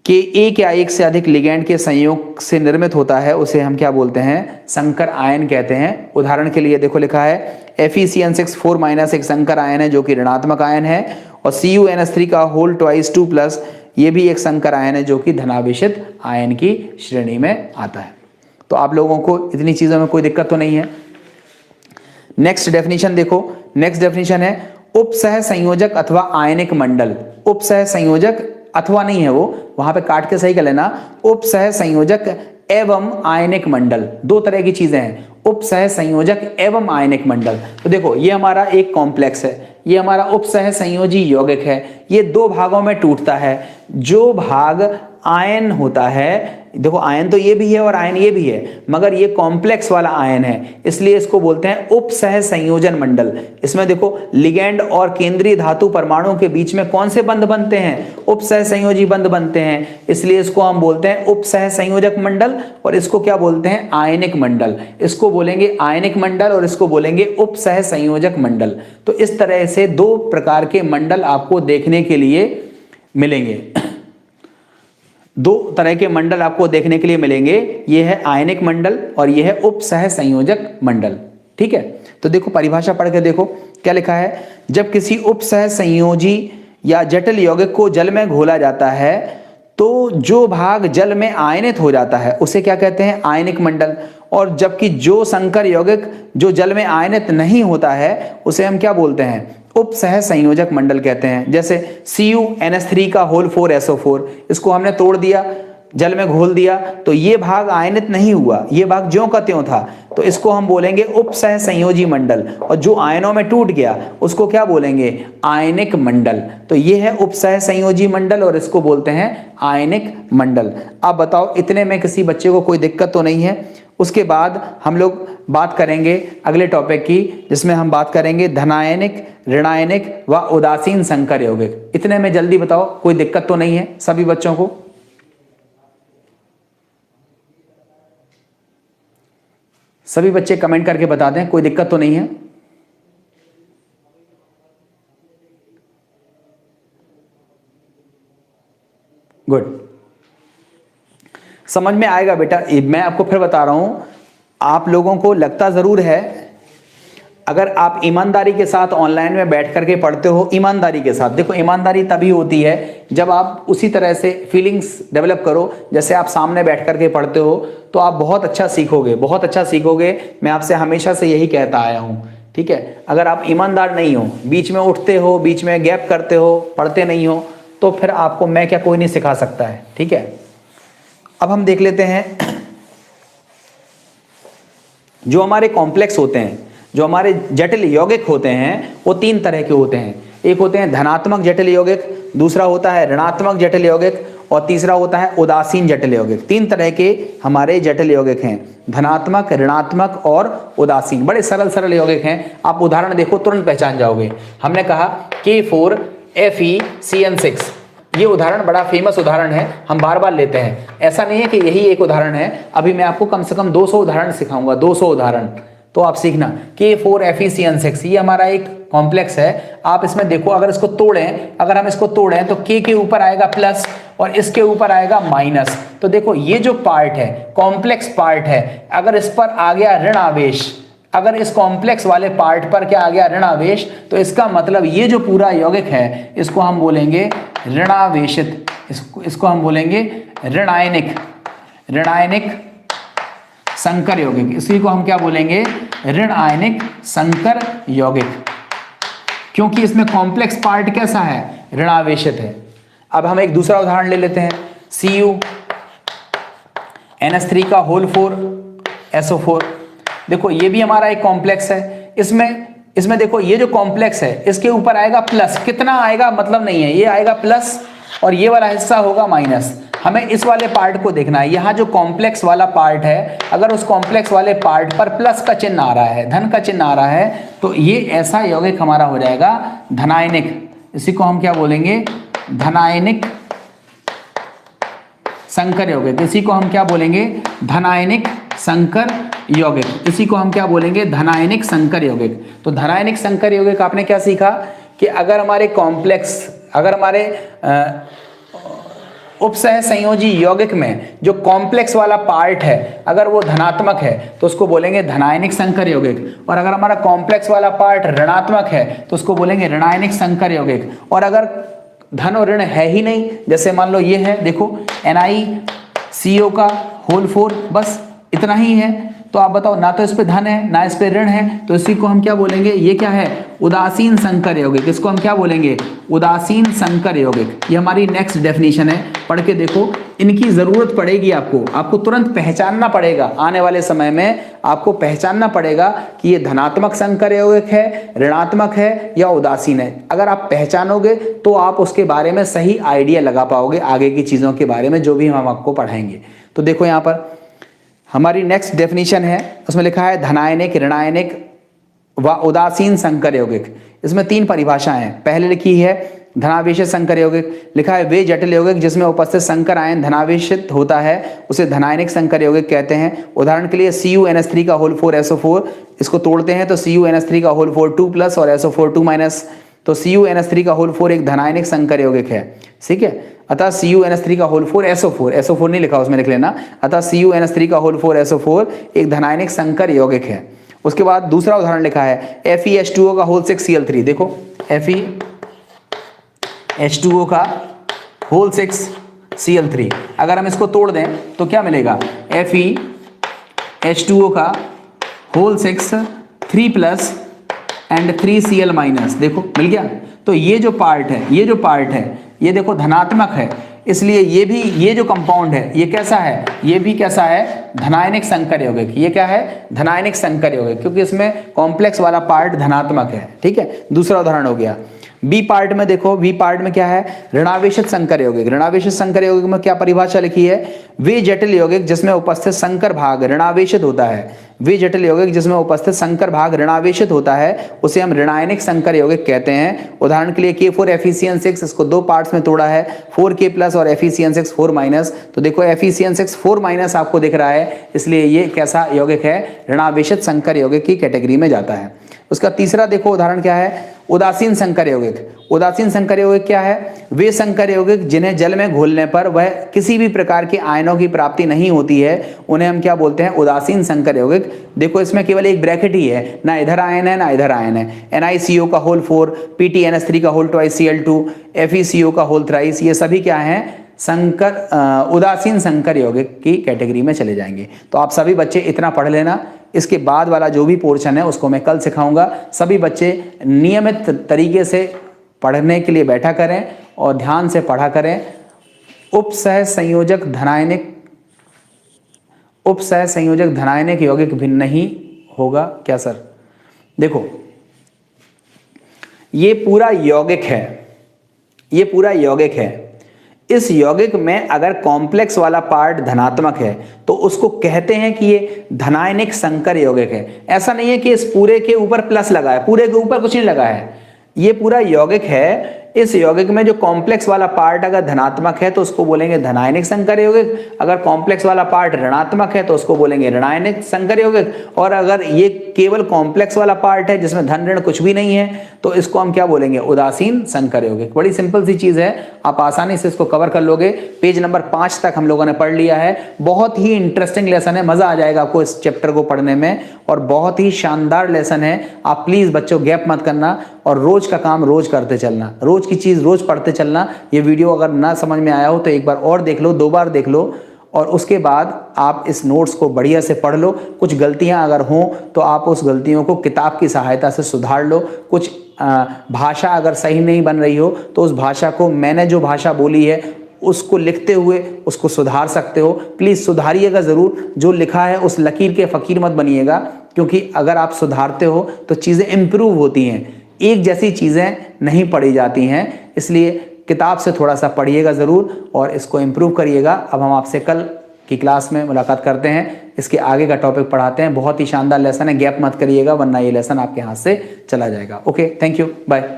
[SPEAKER 1] के एक या एक से अधिक लिगेंड के संयोग से निर्मित होता है, उसे हम क्या बोलते हैं, संकर आयन कहते हैं। उदाहरण के लिए देखो लिखा है FeCN6 4- एक संकर आयन है जो कि ऋणात्मक आयन है, और CuNH3 का होल 2+ ये भी एक संकर आयन है जो कि धनावेशित आयन की श्रेणी में आता है। तो आप लोगों को इतनी चीजों में कोई दिक्कत तो नहीं है। नेक्स्ट डेफिनेशन देखो, नेक्स्ट डेफिनेशन है उपसह संयोजक अथवा आयनिक मंडल। उपसह संयोजक अथवा नहीं है, वो वहां पे काट के सही कर लेना, उपसह संयोजक एवं आयनिक मंडल, दो तरह की चीजें हैं, उपसह संयोजक एवं आयनिक मंडल। तो देखो ये हमारा एक कॉम्प्लेक्स है, ये हमारा उपसह संयोजी यौगिक है, ये दो भागों में टूटता है। जो भाग आयन होता है, देखो आयन तो ये भी है और आयन ये भी है, मगर ये कॉम्प्लेक्स वाला आयन है इसलिए इसको बोलते हैं उपसह संयोजन मंडल। इसमें देखो लिगेंड और केंद्रीय धातु परमाणु के बीच में कौन से बंध बनते हैं, उपसह संयोजी बंध बनते हैं, इसलिए इसको हम बोलते हैं उपसह संयोजक मंडल, और इसको क्या बोलते हैं, आयनिक मंडल। इसको बोलेंगे आयनिक मंडल और इसको बोलेंगे उपसह संयोजक मंडल। तो इस तरह से दो प्रकार के मंडल आपको देखने के लिए मिलेंगे, दो तरह के मंडल आपको देखने के लिए मिलेंगे, ये है आयनिक मंडल और ये है उपसह संयोजक मंडल। ठीक है, तो देखो परिभाषा पढ़ के देखो क्या लिखा है, जब किसी उपसह संयोजी या जटिल यौगिक को जल में घोला जाता है तो जो भाग जल में आयनित हो जाता है उसे क्या कहते हैं, आयनिक मंडल। और जबकि जो संकर यौगिक जो जल में आयनित नहीं होता है उसे हम क्या बोलते हैं, उप सह संयोजक मंडल कहते हैं। जैसे CuNH3 का होल 4SO4, इसको हमने तोड़ दिया, जल में घोल दिया, तो ये भाग आयनित नहीं हुआ, ये भाग ज्यों का त्यों था, तो इसको हम बोलेंगे उप सह संयोजी मंडल। और जो आयनों में टूट गया उसको क्या बोलेंगे, आयनिक मंडल। तो ये है उप सह संयोजी मंडल और इसको बोलते हैं आयनिक मंडल। अब बताओ इतने में किसी बच्चे को कोई दिक्कत तो नहीं है। उसके बाद हम लोग बात करेंगे अगले टॉपिक की, जिसमें हम बात करेंगे धनायनिक, ऋणायनिक व उदासीन संकर यौगिक। इतने में जल्दी बताओ, कोई दिक्कत तो नहीं है सभी बच्चों को? सभी बच्चे कमेंट करके बता दें, कोई दिक्कत तो नहीं है? गुड, समझ में आएगा बेटा। मैं आपको फिर बता रहा हूं, आप लोगों को लगता जरूर है, अगर आप ईमानदारी के साथ ऑनलाइन में बैठ करके पढ़ते हो, ईमानदारी के साथ, देखो ईमानदारी तभी होती है जब आप उसी तरह से फीलिंग्स डेवलप करो जैसे आप सामने बैठ करके पढ़ते हो, तो आप बहुत अच्छा सीखोगे, बहुत अच्छा सीखोगे। मैं आपसे हमेशा से यही कहता आया हूं, ठीक है। अगर आप ईमानदार नहीं हो, बीच में उठते हो, बीच में गैप करते हो, पढ़ते नहीं हो, तो फिर आपको मैं क्या कोई नहीं सिखा सकता है, ठीक है। अब हम देख लेते हैं जो हमारे कॉम्प्लेक्स होते हैं, जो हमारे जटिल यौगिक होते हैं, वो तीन तरह के होते हैं। एक होते हैं धनात्मक जटिल यौगिक, दूसरा होता है ऋणात्मक जटिल यौगिक और तीसरा होता है उदासीन जटिल यौगिक। तीन तरह के हमारे जटिल यौगिक हैं, धनात्मक, ऋणात्मक और उदासीन। बड़े सरल सरल यौगिक हैं, आप उदाहरण देखो तुरंत पहचान जाओगे। हमने कहा K4FeCN6, ये उदाहरण बड़ा फेमस उदाहरण है, हम बार बार लेते हैं। ऐसा नहीं है कि यही एक उदाहरण है, अभी मैं आपको कम से कम 200 उदाहरण सिखाऊंगा, 200 उदाहरण, तो आप सीखना। K4FeCN6 ये हमारा एक कॉम्प्लेक्स है। आप इसमें देखो, अगर इसको तोड़ें, अगर हम इसको तोड़ें तो K के ऊपर आएगा प्लस और इसके ऊपर आएगा माइनस। तो देखो ये जो पार्ट है, कॉम्प्लेक्स पार्ट है, अगर इस पर आ गया ऋण आवेश, अगर इस कॉम्प्लेक्स वाले पार्ट पर क्या आ गया, ऋण आवेश, तो इसका मतलब ये जो पूरा यौगिक है इसको हम बोलेंगे ऋणावेशित, इसको हम बोलेंगे ऋणायनिक, ऋणायनिक संकर यौगिक। इसी को हम क्या बोलेंगे, ऋण आयनिक संकर यौगिक, क्योंकि इसमें कॉम्प्लेक्स पार्ट कैसा है, ऋणावेशित है। अब हम एक दूसरा उदाहरण ले लेते हैं, CuNH3 का होल 4SO4। देखो ये भी हमारा एक कॉम्प्लेक्स है, इसमें देखो ये जो कॉम्प्लेक्स है इसके ऊपर आएगा प्लस, कितना आएगा मतलब नहीं है, ये आएगा प्लस और ये वाला हिस्सा होगा माइनस। हमें इस वाले पार्ट को देखना है, यहाँ जो कॉम्प्लेक्स वाला पार्ट है, अगर उस कॉम्प्लेक्स वाले पार्ट पर प्लस का चिन्ह आ रहा है, धन का चिन्ह आ रहा है, तो ये ऐसा यौगिक हमारा हो जाएगा धनायनिक। इसी को हम क्या बोलेंगे, धनायनिक संकर यौगिक। इसी को हम क्या बोलेंगे, धनायनिक संकर यौगिक। इसी को हम क्या बोलेंगे, धनायनिक संकर यौगिक। तो धनायनिक संकर यौगिक आपने क्या सीखा कि अगर हमारे कॉम्प्लेक्स, अगर हमारे उपसह संयोजी यौगिक में जो कॉम्प्लेक्स वाला पार्ट है अगर वो धनात्मक है तो उसको बोलेंगे धनायनिक संकर यौगिक, और अगर हमारा कॉम्प्लेक्स वाला पार्ट ऋणात्मक है तो उसको बोलेंगे ऋणायनिक संकर यौगिक। और अगर धन और ऋण है ही नहीं, जैसे मान लो ये है, देखो NiCO का होल 4, बस इतना ही है, तो आप बताओ ना तो इस पे धन है ना इस पे ऋण है, तो इसी को हम क्या बोलेंगे, ये क्या है, उदासीन संकर यौगिक। इसको हम क्या बोलेंगे, उदासीन संकर यौगिक। ये हमारी नेक्स्ट डेफिनेशन है, पढ़ के देखो, इनकी जरूरत पड़ेगी आपको तुरंत पहचानना पड़ेगा। आने वाले समय में आपको पहचानना पड़ेगा कि ये धनात्मक संकर यौगिक है, ऋणात्मक है या उदासीन है। अगर आप पहचानोगे तो आप उसके बारे में सही आइडिया लगा पाओगे आगे की चीजों के बारे में, जो भी हम आपको पढ़ाएंगे। तो देखो यहाँ पर हमारी नेक्स्ट डेफिनेशन है, उसमें लिखा है धनायनिक, ऋणायनिक व उदासीन संकर यौगिक। इसमें तीन परिभाषाएं हैं। पहले लिखी है धनावेशित संकर यौगिक, लिखा है वे जटिल यौगिक जिसमें उपस्थित संकर आयन धनावेशित होता है उसे धनायनिक संकर यौगिक कहते हैं। उदाहरण के लिए CuNH3 का होल 4SO4, इसको तोड़ते हैं तो CuNH3 का होल 4 2 प्लस और SO4 2 माइनस, तो CuNH3 का होल 4 एक धनायनिक संकर यौगिक है, ठीक है। अतः CuNH3 का होल 4 SO4 नहीं लिखा उसमें लिख लेना, अतः CuNH3 का होल 4 SO4 एक धनायनिक संकर यौगिक है। उसके बाद दूसरा उदाहरण लिखा है FeH2O का होल 6 Cl3। देखो FeH2O का होल 6 Cl3। अगर हम इसको तोड़ दें तो क्या मिलेगा, FeH2O का whole 6 3 plus and 3Cl minus, देखो मिल गया। तो ये जो पार्ट है ये देखो धनात्मक है, इसलिए ये जो कंपाउंड है ये कैसा है, ये भी कैसा है, धनायनिक संकर यौगिक। ये क्या है, धनायनिक संकर यौगिक, क्योंकि इसमें कॉम्प्लेक्स वाला पार्ट धनात्मक है। ठीक है, दूसरा उदाहरण हो गया। बी पार्ट में देखो, बी पार्ट में क्या है, ऋणावेशित संकर यौगिक। ऋणावेशित संकर यौगिक में क्या परिभाषा लिखी है, वे जटिल यौगिक जिसमें उपस्थित संकर भाग ऋणावेशित होता है। वे जटिल यौगिक जिसमें उपस्थित संकर भाग ऋणावेशित होता है उसे हम ऋणायनिक संकर यौगिक कहते हैं। उदाहरण के लिए K4FeCN6, इसको दो पार्ट्स में तोड़ा है, 4K प्लस और FeCN6 4 माइनस। तो देखो FeCN6 4 माइनस आपको दिख रहा है, इसलिए ये कैसा यौगिक है, ऋणावेशित संकर यौगिक की कैटेगरी में जाता है। उसका तीसरा देखो उदाहरण क्या है, उदासीन संकर यौगिक। उदासीन संकर यौगिक क्या है, वे संकर यौगिक जिन्हें जल में घोलने पर वह किसी भी प्रकार के आयनों की प्राप्ति नहीं होती है, उन्हें हम क्या बोलते हैं, उदासीन संकर यौगिक। देखो इसमें केवल एक ब्रैकेट ही है, ना इधर आयन है ना इधर आयन है। NiCO का होल 4, PTNS3 का होल 2 Cl2, FeCO का होल 3, ये सभी क्या हैं, संकर उदासीन संकर यौगिक की कैटेगरी में चले जाएंगे। तो आप सभी बच्चे इतना पढ़ लेना, इसके बाद वाला जो भी पोर्शन है उसको मैं कल सिखाऊंगा। सभी बच्चे नियमित तरीके से पढ़ने के लिए बैठा करें और ध्यान से पढ़ा करें। उपसह संयोजक धनायनिक यौगिक भिन्न नहीं होगा क्या सर? देखो ये पूरा यौगिक है, इस यौगिक में अगर कॉम्प्लेक्स वाला पार्ट धनात्मक है तो उसको कहते हैं कि ये धनायनिक संकर यौगिक है। ऐसा नहीं है कि इस पूरे के ऊपर प्लस लगा है, पूरे के ऊपर कुछ नहीं लगा है, ये पूरा यौगिक है। इस यौगिक में जो कॉम्प्लेक्स वाला पार्ट अगर धनात्मक है तो उसको बोलेंगे धनायनिक संकर यौगिक, अगर कॉम्प्लेक्स वाला पार्ट ऋणात्मक है तो उसको बोलेंगे ऋणायनिक संकर यौगिक, और अगर ये केवल कॉम्प्लेक्स वाला पार्ट है जिसमें धन ऋण कुछ भी नहीं है तो इसको हम क्या बोलेंगे, उदासीन संकर यौगिक। बड़ी सिंपल सी चीज है, आप आसानी से इसको कवर कर लोगे। पेज नंबर 5 तक हम लोगों ने पढ़ लिया है। बहुत ही इंटरेस्टिंग लेसन है, मजा आ जाएगा आपको इस चैप्टर को पढ़ने में, और बहुत ही शानदार लेसन है। आप प्लीज बच्चों गैप मत करना और रोज का काम रोज करते चलना, रोज की चीज रोज पढ़ते चलना। ये वीडियो अगर ना समझ में आया हो तो एक बार और देख लो, 2 बार देख लो, और उसके बाद आप इस नोट्स को बढ़िया से पढ़ लो। कुछ गलतियां अगर हों तो आप उस गलतियों को किताब की सहायता से सुधार लो। कुछ भाषा अगर सही नहीं बन रही हो तो उस भाषा को, मैंने जो भाषा बोली है उसको लिखते हुए उसको सुधार सकते हो। प्लीज सुधारिएगा जरूर, जो लिखा है उस लकीर के फकीर मत बनिएगा, क्योंकि अगर आप सुधारते हो तो चीजें इंप्रूव होती हैं। एक जैसी चीजें नहीं पढ़ी जाती हैं, इसलिए किताब से थोड़ा सा पढ़िएगा जरूर और इसको इंप्रूव करिएगा। अब हम आपसे कल की क्लास में मुलाकात करते हैं, इसके आगे का टॉपिक पढ़ाते हैं। बहुत ही शानदार लेसन है, गैप मत करिएगा वरना ये लेसन आपके हाथ से चला जाएगा। Okay, thank you, bye.